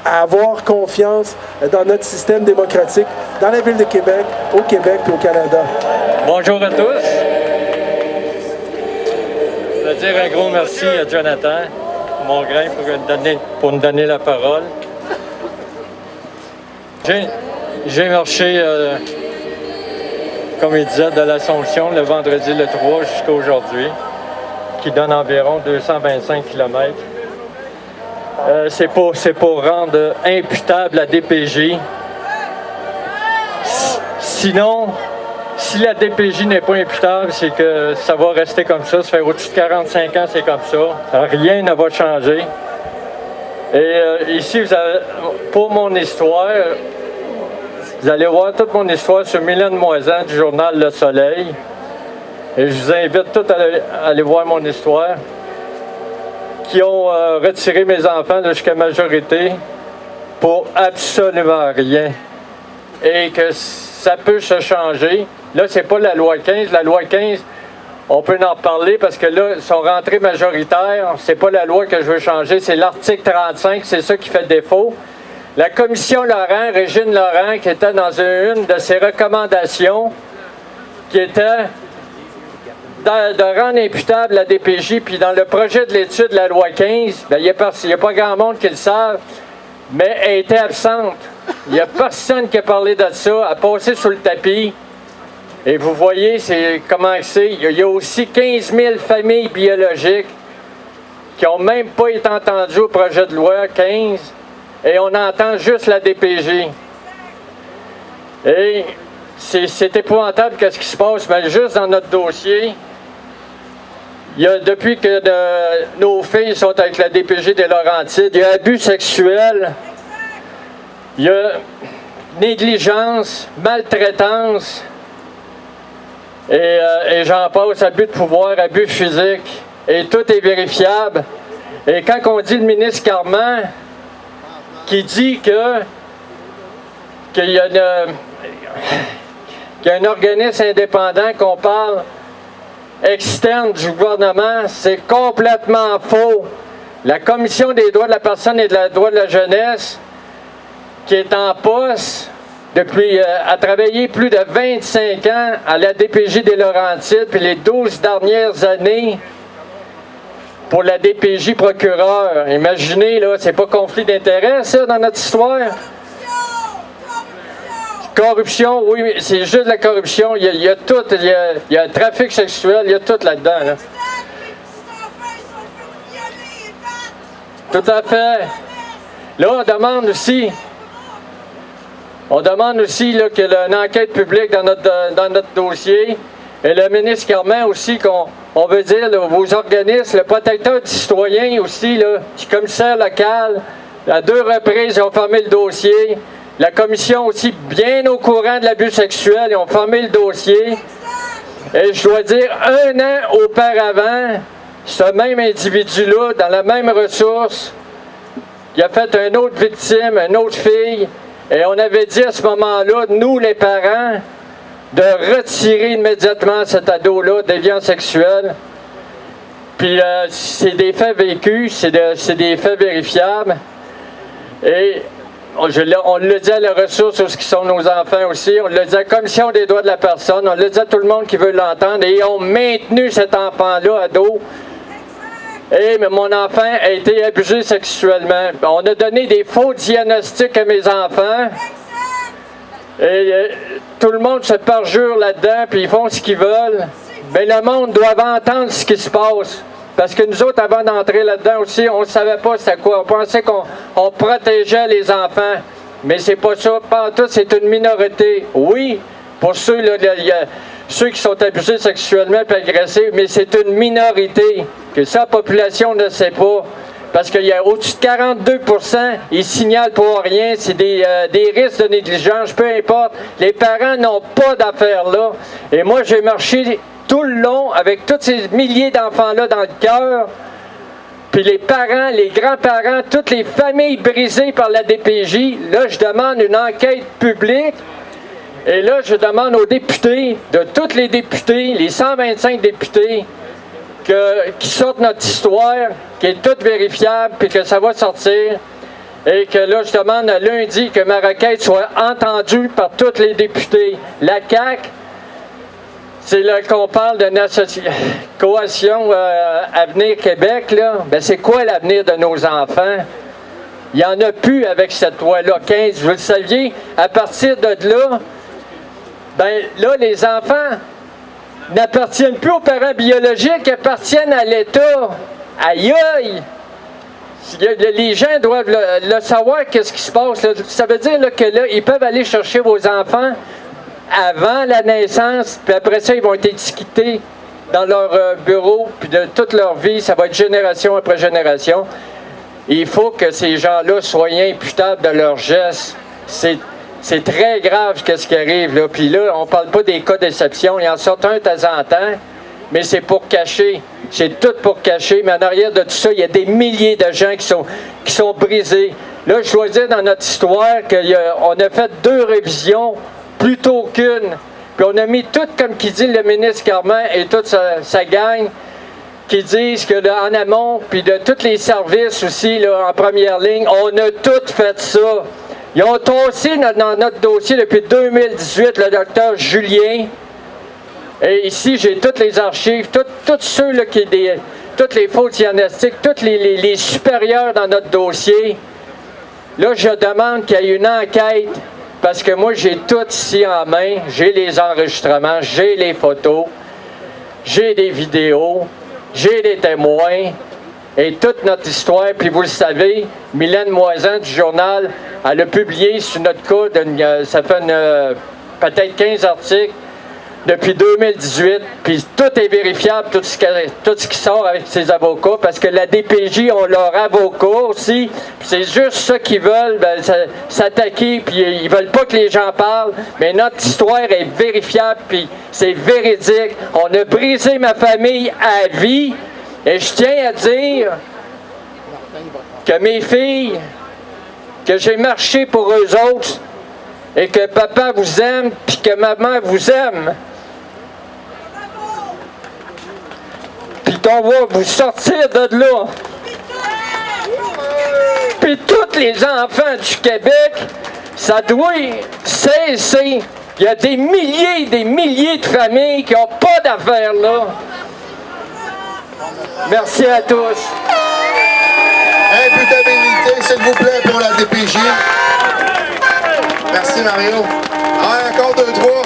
à avoir confiance dans notre système démocratique, dans la Ville de Québec, au Québec et au Canada. Bonjour à tous. Je veux dire un gros merci à Jonathan Mongrain pour nous donner la parole. J'ai marché, comme il disait, de l'Assomption le vendredi le 3 jusqu'à aujourd'hui, qui donne environ 225 km. C'est pour rendre imputable la DPJ. Sinon, si la DPJ n'est pas imputable, c'est que ça va rester comme ça. Ça fait au-dessus de 45 ans, c'est comme ça. Rien ne va changer. Et ici, pour mon histoire, vous allez voir toute mon histoire sur Mylène Moisan du journal Le Soleil. Et je vous invite tous à aller voir mon histoire. Qui ont retiré mes enfants jusqu'à majorité pour absolument rien. Et que ça peut se changer. Là, c'est pas la loi 15. La loi 15, on peut en parler parce que là, ils sont rentrés majoritaires. C'est pas la loi que je veux changer, c'est l'article 35. C'est ça qui fait défaut. La commission Laurent, Régine Laurent, qui était dans une de ses recommandations, qui était de rendre imputable la DPJ, puis dans le projet de l'étude de la loi 15, il n'y a pas grand monde qui le savent, mais elle était absente. Il n'y a personne qui a parlé de ça, elle a passé sous le tapis. Et vous voyez comment c'est. Il y a aussi 15 000 familles biologiques qui n'ont même pas été entendues au projet de loi 15, et on entend juste la DPJ. Et c'est épouvantable qu'est-ce qui se passe, mais juste dans notre dossier, depuis que nos filles sont avec la DPJ des Laurentides, il y a abus sexuels, il y a négligence, maltraitance, et j'en passe, abus de pouvoir, abus physique, et tout est vérifiable. Et quand on dit le ministre Carman, qui dit qu'il y a un organisme indépendant qu'on parle externe du gouvernement, c'est complètement faux. La Commission des droits de la personne et des droits de la jeunesse, qui est en poste depuis, a travaillé plus de 25 ans à la DPJ des Laurentides, puis les 12 dernières années pour la DPJ procureur. Imaginez, là, c'est pas conflit d'intérêts, ça, dans notre histoire? Corruption, oui, c'est juste la corruption. Il y a tout, il y a le trafic sexuel, il y a tout là-dedans. Là. Tout à fait. Là, on demande aussi là, qu'il y ait une enquête publique dans notre dossier. Et le ministre Carman aussi, on veut dire, là, vos organismes, le protecteur du citoyen aussi, là, du commissaire local, à 2 reprises, ils ont fermé le dossier. La commission aussi, bien au courant de l'abus sexuel, ils ont fermé le dossier. Et je dois dire, 1 an auparavant, ce même individu-là, dans la même ressource, il a fait une autre victime, une autre fille, et on avait dit à ce moment-là, nous les parents, de retirer immédiatement cet ado-là, déviant sexuel. Puis c'est des faits vécus, c'est des faits vérifiables. Et on l'a dit à la ressource, où sont nos enfants aussi, on l'a dit à la commission des droits de la personne, on l'a dit à tout le monde qui veut l'entendre, et ils ont maintenu cet enfant-là, ado. Et mon enfant a été abusé sexuellement. On a donné des faux diagnostics à mes enfants. Et tout le monde se parjure là-dedans, puis ils font ce qu'ils veulent. Mais le monde doit entendre ce qui se passe. Parce que nous autres, avant d'entrer là-dedans aussi, on ne savait pas c'était quoi. On pensait qu'on protégeait les enfants. Mais c'est pas ça. Pas tout, c'est une minorité. Oui, pour ceux, là, ceux qui sont abusés sexuellement et agressés, mais c'est une minorité. Que ça, la population ne sait pas. Parce qu'il y a au-dessus de 42%, ils signalent pour rien. C'est des risques de négligence, peu importe. Les parents n'ont pas d'affaires là. Et moi, j'ai marché tout le long avec tous ces milliers d'enfants-là dans le cœur. Puis les parents, les grands-parents, toutes les familles brisées par la DPJ. Là, je demande une enquête publique. Et là, je demande aux députés, de tous les députés, les 125 députés, qui sortent notre histoire, qui est toute vérifiable, puis que ça va sortir. Et que là, je demande lundi que ma requête soit entendue par tous les députés. La CAQ, c'est là qu'on parle d'une coalition Avenir Québec, là. Ben, c'est quoi l'avenir de nos enfants? Il n'y en a plus avec cette loi-là, 15. Vous le saviez, à partir de là, ben là, les enfants n'appartiennent plus aux parents biologiques, appartiennent à l'État. Aïe aïe! Les gens doivent le savoir, qu'est-ce qui se passe. Là. Ça veut dire là, que là, ils peuvent aller chercher vos enfants avant la naissance, puis après ça, ils vont être étiquetés dans leur bureau, puis de toute leur vie, ça va être génération après génération. Il faut que ces gens-là soient imputables de leurs gestes. C'est très grave ce qui arrive. Là. Puis là, on parle pas des cas d'exception. Il en sort un de temps en temps, mais c'est pour cacher. C'est tout pour cacher. Mais en arrière de tout ça, il y a des milliers de gens qui sont brisés. Là, je dois dire dans notre histoire qu'on a fait 2 révisions plutôt qu'une. Puis on a mis tout, comme qui dit le ministre Carman et toute sa gang, qui disent que là, en amont, puis de tous les services aussi, là, en première ligne, on a tout fait ça. Ils ont tossé dans notre dossier depuis 2018 le docteur Julien. Et ici, j'ai toutes les archives, tous ceux là, tous les faux diagnostics, tous les supérieurs dans notre dossier. Là, je demande qu'il y ait une enquête, parce que moi, j'ai tout ici en main. J'ai les enregistrements, j'ai les photos, j'ai des vidéos, j'ai des témoins. Et toute notre histoire, puis vous le savez, Mylène Moisan du journal, elle a publié sur notre cas, ça fait peut-être 15 articles depuis 2018, puis tout est vérifiable, tout ce qui sort avec ses avocats, parce que la DPJ ont leur avocat aussi, puis c'est juste ça qu'ils veulent, s'attaquer, puis ils veulent pas que les gens parlent, mais notre histoire est vérifiable, puis c'est véridique. On a brisé ma famille à vie. Et je tiens à dire que mes filles, que j'ai marché pour eux autres, et que papa vous aime, puis que maman vous aime. Puis qu'on va vous sortir de là. Puis tous les enfants du Québec, ça doit cesser. Il y a des milliers de familles qui n'ont pas d'affaires là. Merci à tous. Imputabilité, s'il vous plaît, pour la DPJ. Merci, Mario. Ah, encore 2, 3.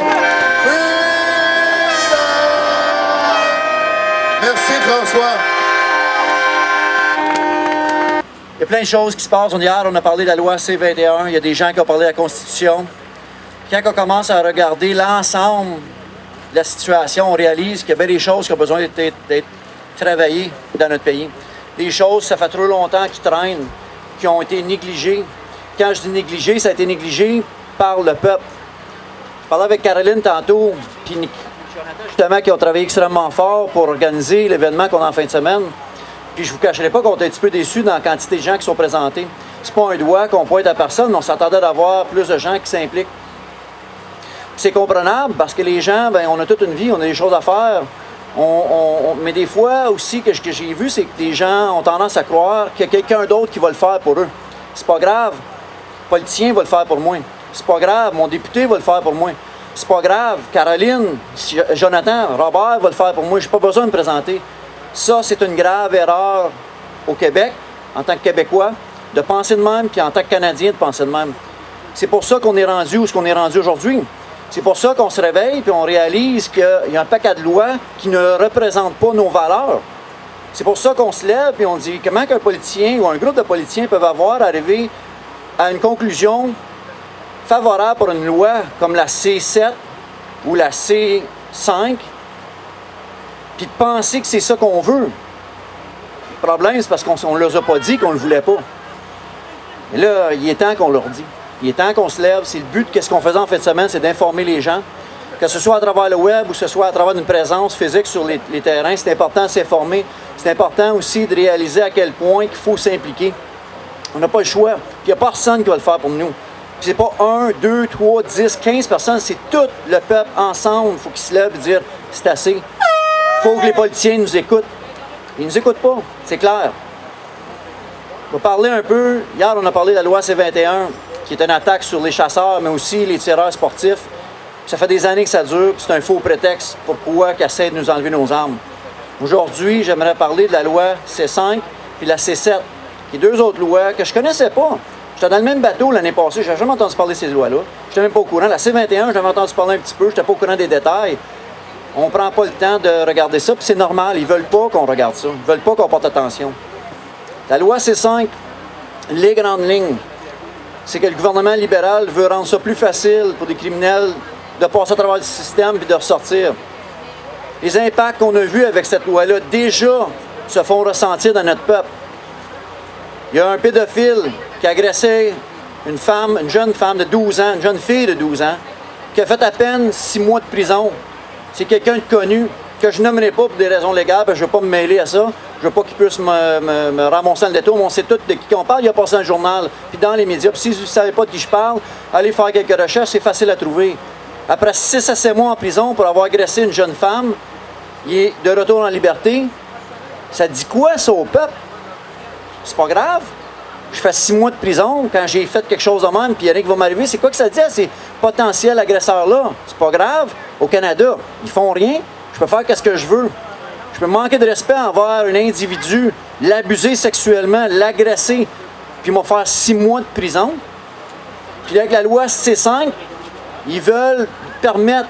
Merci, François. Il y a plein de choses qui se passent. Hier, on a parlé de la loi C-21. Il y a des gens qui ont parlé de la Constitution. Quand on commence à regarder l'ensemble de la situation, on réalise qu'il y a bien des choses qui ont besoin d'être travaillées dans notre pays. Des choses, ça fait trop longtemps qui traînent, qui ont été négligées. Quand je dis négligé, ça a été négligé par le peuple. Je parlais avec Caroline tantôt, puis Justement, qui ont travaillé extrêmement fort pour organiser l'événement qu'on a en fin de semaine. Puis je vous cacherai pas qu'on est un petit peu déçus dans la quantité de gens qui sont présentés. C'est pas un doigt qu'on pointe à personne, mais on s'attendait d'avoir plus de gens qui s'impliquent. C'est comprenable parce que les gens, ben, on a toute une vie, on a des choses à faire. Mais des fois aussi, que j'ai vu, c'est que les gens ont tendance à croire qu'il y a quelqu'un d'autre qui va le faire pour eux. C'est pas grave. Le politicien va le faire pour moi. C'est pas grave. Mon député va le faire pour moi. C'est pas grave. Caroline, Jonathan, Robert va le faire pour moi. J'ai pas besoin de me présenter. Ça, c'est une grave erreur au Québec, en tant que Québécois, de penser de même, puis en tant que Canadien, de penser de même. C'est pour ça qu'on est rendu où ce qu'on est rendu aujourd'hui. C'est pour ça qu'on se réveille puis on réalise qu'il y a un paquet de lois qui ne représentent pas nos valeurs. C'est pour ça qu'on se lève et on dit comment qu'un politicien ou un groupe de politiciens peuvent arriver à une conclusion favorable pour une loi comme la C7 ou la C5 puis de penser que c'est ça qu'on veut. Le problème, c'est parce qu'on ne leur a pas dit qu'on ne le voulait pas. Et là, il est temps qu'on leur dit. Il est temps qu'on se lève. C'est le but de ce qu'on faisait en fin de semaine, c'est d'informer les gens. Que ce soit à travers le web ou que ce soit à travers une présence physique sur les terrains, c'est important de s'informer. C'est important aussi de réaliser à quel point il faut s'impliquer. On n'a pas le choix. Il n'y a personne qui va le faire pour nous. C'est pas 1, 2, 3, 10, 15 personnes, c'est tout le peuple ensemble. Il faut qu'il se lève et dire c'est assez. Il faut que les politiciens nous écoutent. Ils ne nous écoutent pas, c'est clair. On va parler un peu. Hier, on a parlé de la loi C-21, qui est une attaque sur les chasseurs, mais aussi les tireurs sportifs. Ça fait des années que ça dure, c'est un faux prétexte pourquoi ils essaient de nous enlever nos armes. Aujourd'hui, j'aimerais parler de la loi C5 puis la C7, qui est deux autres lois que je ne connaissais pas. J'étais dans le même bateau l'année passée, je n'avais jamais entendu parler de ces lois-là. Je n'étais même pas au courant. La C21, j'avais entendu parler un petit peu, je n'étais pas au courant des détails. On ne prend pas le temps de regarder ça, puis c'est normal, ils ne veulent pas qu'on regarde ça. Ils ne veulent pas qu'on porte attention. La loi C5, les grandes lignes, c'est que le gouvernement libéral veut rendre ça plus facile pour des criminels de passer à travers le système puis de ressortir. Les impacts qu'on a vus avec cette loi-là déjà se font ressentir dans notre peuple. Il y a un pédophile qui a agressé une jeune femme de 12 ans, une jeune fille de 12 ans, qui a fait à peine 6 mois de prison. C'est quelqu'un de connu, que je nommerai pas pour des raisons légales, parce que je ne veux pas me mêler à ça. Je veux pas qu'il puisse me ramasser dans le détour, mais on sait tout de qui on parle. Il a passé dans le journal, puis dans les médias. Puis si vous ne savez pas de qui je parle, allez faire quelques recherches, c'est facile à trouver. Après 6 à 7 mois en prison pour avoir agressé une jeune femme, il est de retour en liberté. Ça dit quoi, ça, au peuple? C'est pas grave. Je fais 6 mois de prison quand j'ai fait quelque chose de même, puis il n'y a rien qui va m'arriver. C'est quoi que ça dit à ces potentiels agresseurs-là? C'est pas grave. Au Canada, ils font rien. Je peux faire ce que je veux. Je peux manquer de respect envers un individu, l'abuser sexuellement, l'agresser, puis m'en faire 6 mois de prison. Puis avec la loi C5, ils veulent permettre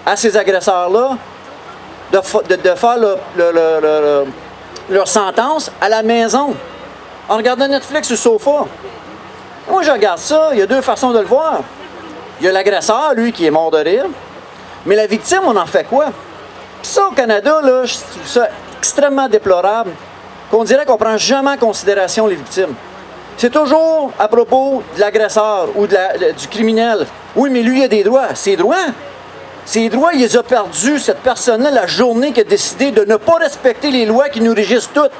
à ces agresseurs-là de faire leur sentence à la maison, en regardant Netflix sur le sofa. Moi, je regarde ça, il y a deux façons de le voir. Il y a l'agresseur, lui, qui est mort de rire, mais la victime, on en fait quoi? Puis ça, au Canada, là, je trouve ça extrêmement déplorable, qu'on dirait qu'on ne prend jamais en considération les victimes. C'est toujours à propos de l'agresseur ou du criminel. Oui, mais lui, il a des droits. Ses droits, il les a perdus, cette personne-là, la journée qui a décidé de ne pas respecter les lois qui nous régissent toutes.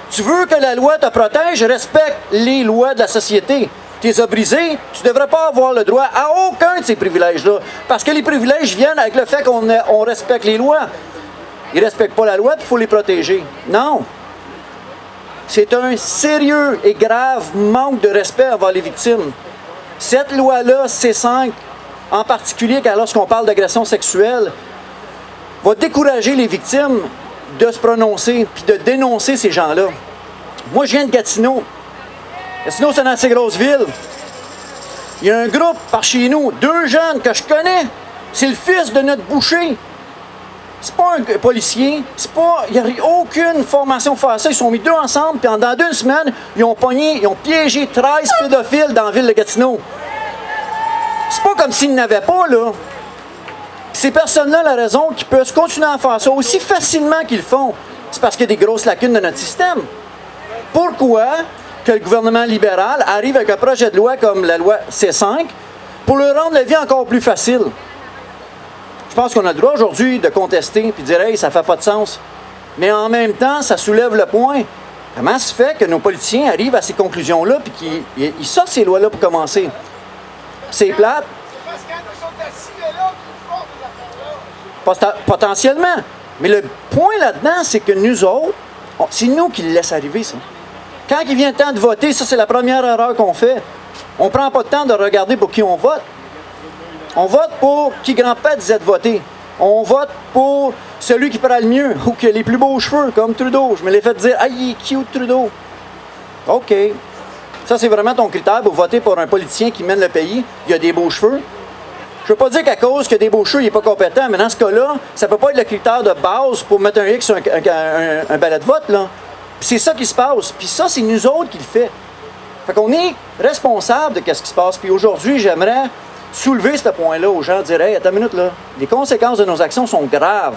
Tu veux que la loi te protège, respecte les lois de la société. Tu les as brisées, tu ne devrais pas avoir le droit à aucun de ces privilèges-là. Parce que les privilèges viennent avec le fait qu'on respecte les lois. Ils ne respectent pas la loi, puis il faut les protéger. Non. C'est un sérieux et grave manque de respect envers les victimes. Cette loi-là, C5, en particulier lorsqu'on parle d'agression sexuelle, va décourager les victimes de se prononcer puis de dénoncer ces gens-là. Moi, je viens de Gatineau. Gatineau, c'est une assez grosse ville. Il y a un groupe par chez nous, 2 jeunes que je connais. C'est le fils de notre boucher. C'est pas un policier, il n'y a aucune formation pour faire ça. Ils sont mis 2 ensemble, puis dans 2 semaines, ils ont piégé 13 pédophiles dans la ville de Gatineau. C'est pas comme s'ils n'avaient pas, là. Ces personnes-là, la raison qu'ils peuvent continuer à faire ça aussi facilement qu'ils le font, c'est parce qu'il y a des grosses lacunes dans notre système. Pourquoi que le gouvernement libéral arrive avec un projet de loi comme la loi C5 pour leur rendre la vie encore plus facile? Je pense qu'on a le droit aujourd'hui de contester et de dire « Hey, ça fait pas de sens ». Mais en même temps, ça soulève le point. Comment se fait que nos politiciens arrivent à ces conclusions-là et qu'ils sortent ces lois-là pour commencer? C'est plate. Parce qu'ils sont assis là qui font des affaires-là. Potentiellement. Mais le point là-dedans, c'est que nous autres, c'est nous qui le laissons arriver, ça. Quand il vient le temps de voter, ça, c'est la première erreur qu'on fait. On ne prend pas le temps de regarder pour qui on vote. On vote pour qui grand-père disait de voter. On vote pour celui qui parle le mieux ou qui a les plus beaux cheveux, comme Trudeau. Je me l'ai fait dire, ah, il est cute, Trudeau. OK. Ça, c'est vraiment ton critère pour voter pour un politicien qui mène le pays. Il a des beaux cheveux. Je ne veux pas dire qu'à cause qu'il a des beaux cheveux, il n'est pas compétent, mais dans ce cas-là, ça ne peut pas être le critère de base pour mettre un X sur un balai de vote, là. Puis c'est ça qui se passe. Puis ça, c'est nous autres qui le fait. Fait qu'on est responsable de ce qui se passe. Puis aujourd'hui, j'aimerais soulever ce point-là aux gens, dire « Hey, attends une minute, là. Les conséquences de nos actions sont graves. »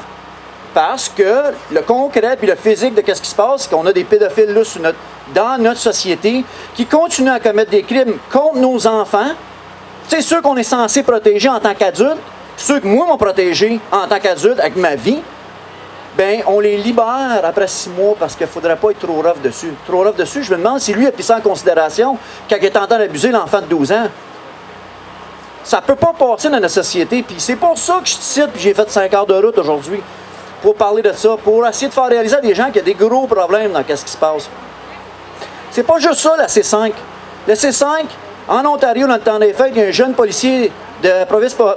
Parce que le concret puis le physique de ce qui se passe, c'est qu'on a des pédophiles là dans notre société qui continuent à commettre des crimes contre nos enfants. C'est ceux qu'on est censé protéger en tant qu'adulte, ceux que moi m'ont protégé en tant qu'adulte avec ma vie, ben on les libère après 6 mois parce qu'il ne faudrait pas être trop rough dessus. Trop rough dessus, je me demande si lui a pris ça en considération quand il est en train d'abuser l'enfant de 12 ans. Ça ne peut pas passer dans notre société. Puis c'est pour ça que je te cite, puis j'ai fait 5 heures de route aujourd'hui pour parler de ça, pour essayer de faire réaliser à des gens qu'il y a des gros problèmes dans ce qui se passe. C'est pas juste ça, la C5. La C5, en Ontario, dans le temps des fêtes, il y a un jeune policier de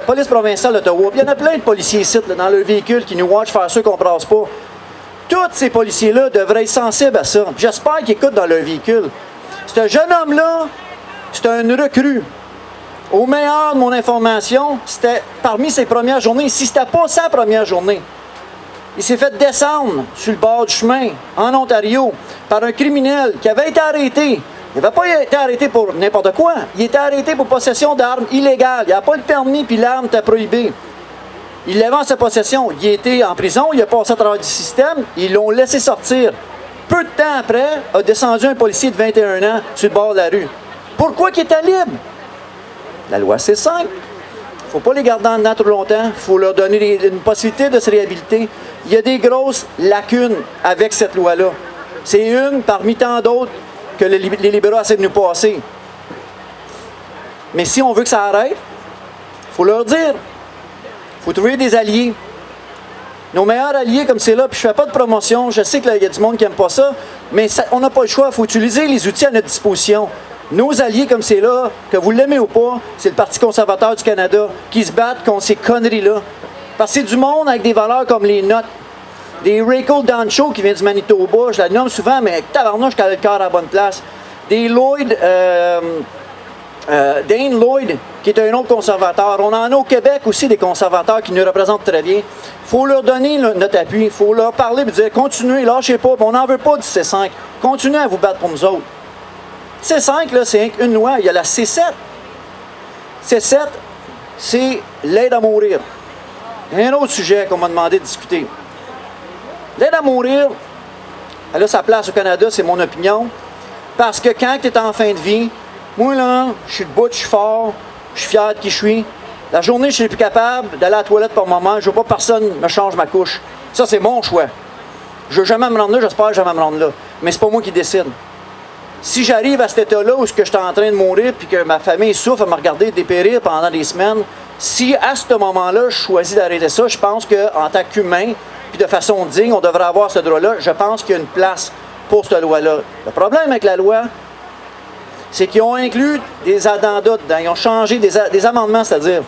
police provinciale d'Ottawa. Il y en a plein de policiers ici, là, dans leur véhicule, qui nous watchent faire sûr qu'on ne brasse pas. Tous ces policiers-là devraient être sensibles à ça. J'espère qu'ils écoutent dans leur véhicule. Ce jeune homme-là, c'est un recrue. Au meilleur de mon information, c'était parmi ses premières journées. Si c'était pas sa première journée, il s'est fait descendre sur le bord du chemin, en Ontario, par un criminel qui avait été arrêté. Il n'avait pas été arrêté pour n'importe quoi. Il était arrêté pour possession d'armes illégales. Il n'avait pas le permis, puis l'arme était prohibée. Il l'avait en sa possession. Il était en prison, il a passé à travers du système, ils l'ont laissé sortir. Peu de temps après, a descendu un policier de 21 ans sur le bord de la rue. Pourquoi qu'il était libre? La loi C5. Il ne faut pas les garder en dedans trop longtemps. Il faut leur donner une possibilité de se réhabiliter. Il y a des grosses lacunes avec cette loi-là. C'est une parmi tant d'autres que les libéraux essaient de nous passer. Mais si on veut que ça arrête, il faut leur dire. Il faut trouver des alliés. Nos meilleurs alliés comme c'est là, puis je ne fais pas de promotion, je sais qu'il y a du monde qui n'aime pas ça, mais ça, on n'a pas le choix. Il faut utiliser les outils à notre disposition. Nos alliés comme c'est là, que vous l'aimez ou pas, c'est le Parti conservateur du Canada qui se battent contre ces conneries-là. Parce que c'est du monde avec des valeurs comme les nôtres. Des Rachel Dancho qui vient du Manitoba, je la nomme souvent, mais tabarnouche qu'elle a le cœur à la bonne place. Des Lloyd, Dane Lloyd, qui est un autre conservateur. On en a au Québec aussi des conservateurs qui nous représentent très bien. Il faut leur donner notre appui, il faut leur parler et dire continuez, lâchez pas, on n'en veut pas du C5. Continuez à vous battre pour nous autres. C5, là, c'est une loi. Il y a la C7. C7, c'est l'aide à mourir. Il y a un autre sujet qu'on m'a demandé de discuter. L'aide à mourir, elle a sa place au Canada, c'est mon opinion. Parce que quand tu es en fin de vie, moi là, je suis debout, je suis fort, je suis fier de qui je suis. La journée, je suis plus capable d'aller à la toilette par moment. Je veux pas que personne me change ma couche. Ça, c'est mon choix. Je veux jamais me rendre là, j'espère jamais me rendre là. Mais c'est pas moi qui décide. Si j'arrive à cet état-là où je suis en train de mourir puis que ma famille souffre à me regarder dépérir pendant des semaines, si à ce moment-là, je choisis d'arrêter ça, je pense qu'en tant qu'humain, puis de façon digne, on devrait avoir ce droit-là. Je pense qu'il y a une place pour cette loi-là. Le problème avec la loi, c'est qu'ils ont inclus des addenda dedans. Ils ont changé des amendements, c'est-à-dire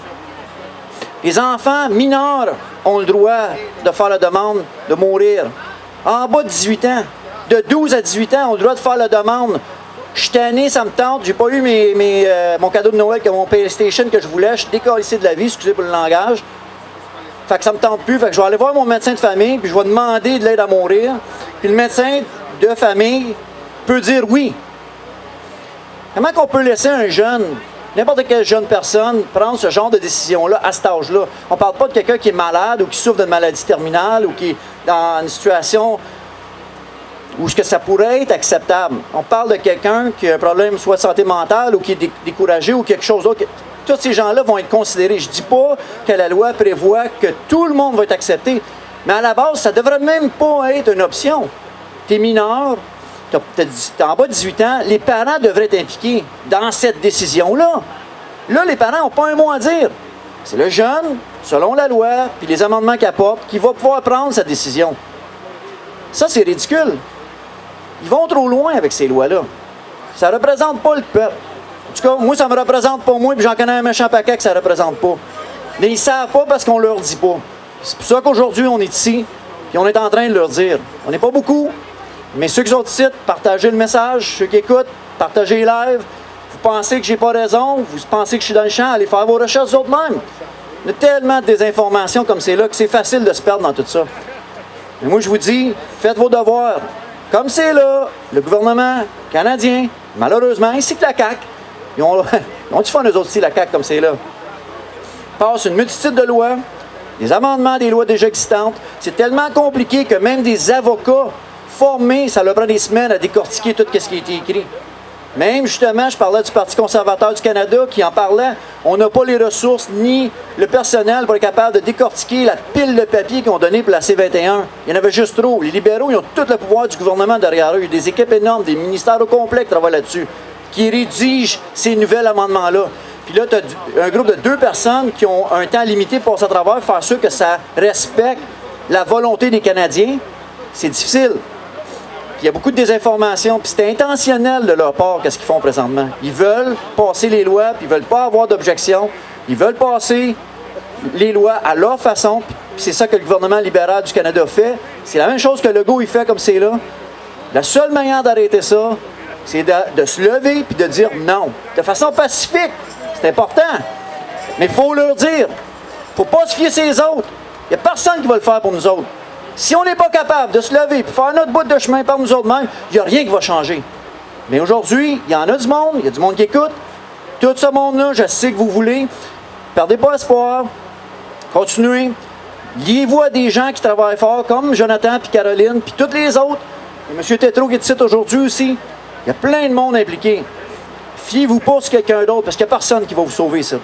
les enfants mineurs ont le droit de faire la demande de mourir. En bas de 18 ans, de 12 à 18 ans, ont le droit de faire la demande. Je suis tanné, ça me tente, j'ai pas eu mon cadeau de Noël, que mon PlayStation que je voulais, je suis décalissé de la vie, excusez pour le langage. Fait que ça me tente plus, fait que je vais aller voir mon médecin de famille, puis je vais demander de l'aide à mourir. Puis le médecin de famille peut dire oui. Comment qu'on peut laisser un jeune, n'importe quelle jeune personne, prendre ce genre de décision-là à cet âge-là? On parle pas de quelqu'un qui est malade ou qui souffre d'une maladie terminale ou qui est dans une situation où ce que ça pourrait être acceptable. On parle de quelqu'un qui a un problème soit de santé mentale ou qui est découragé ou quelque chose d'autre. tous ces gens-là vont être considérés. Je ne dis pas que la loi prévoit que tout le monde va être accepté, mais à la base, ça ne devrait même pas être une option. Tu es mineur, tu as en bas de 18 ans, les parents devraient être impliqués dans cette décision-là. Là, les parents n'ont pas un mot à dire. C'est le jeune, selon la loi, puis les amendements qu'il apporte, qui va pouvoir prendre sa décision. Ça, c'est ridicule. Ils vont trop loin avec ces lois-là. Ça ne représente pas le peuple. En tout cas, moi, ça ne me représente pas moi, puis j'en connais un méchant paquet que ça ne représente pas. Mais ils ne savent pas parce qu'on ne leur dit pas. C'est pour ça qu'aujourd'hui, on est ici, puis on est en train de leur dire. On n'est pas beaucoup, mais ceux qui sont ici, partagez le message. Ceux qui écoutent, partagez les lives. Vous pensez que j'ai pas raison, vous pensez que je suis dans le champ, allez faire vos recherches autres-mêmes. Il y a tellement de désinformations comme c'est là que c'est facile de se perdre dans tout ça. Mais moi, je vous dis, faites vos devoirs. Comme c'est là, le gouvernement canadien, malheureusement, ainsi que la CAQ, ils ont du fun, eux autres aussi, la CAQ, comme c'est là. Passe une multitude de lois, des amendements des lois déjà existantes. C'est tellement compliqué que même des avocats formés, ça leur prend des semaines à décortiquer tout ce qui a été écrit. Même, justement, je parlais du Parti conservateur du Canada qui en parlait. On n'a pas les ressources ni le personnel pour être capable de décortiquer la pile de papier qu'ils ont donné pour la C-21. Il y en avait juste trop. Les libéraux, ils ont tout le pouvoir du gouvernement derrière eux. Il y a des équipes énormes, des ministères au complet qui travaillent là-dessus, qui rédigent ces nouveaux amendements-là. Puis là, tu as un groupe de 2 personnes qui ont un temps limité pour passer à travers, faire sûr que ça respecte la volonté des Canadiens. C'est difficile. Il y a beaucoup de désinformation, puis c'est intentionnel de leur part qu'est-ce qu'ils font présentement. Ils veulent passer les lois, puis ils veulent pas avoir d'objection. Ils veulent passer les lois à leur façon, puis c'est ça que le gouvernement libéral du Canada fait. C'est la même chose que Legault il fait comme c'est là. La seule manière d'arrêter ça, c'est de se lever puis de dire non, de façon pacifique. C'est important, mais il faut leur dire. Il ne faut pas se fier sur les autres. Il n'y a personne qui va le faire pour nous autres. Si on n'est pas capable de se lever et faire notre bout de chemin par nous autres mêmes, il n'y a rien qui va changer. Mais aujourd'hui, il y en a du monde, il y a du monde qui écoute. Tout ce monde-là, je sais que vous voulez. Perdez pas espoir. Continuez. Liez-vous à des gens qui travaillent fort, comme Jonathan, puis Caroline, puis tous les autres. Et M. Tétrault qui est ici aujourd'hui aussi. Il y a plein de monde impliqué. Fiez-vous pas sur quelqu'un d'autre, parce qu'il n'y a personne qui va vous sauver ça.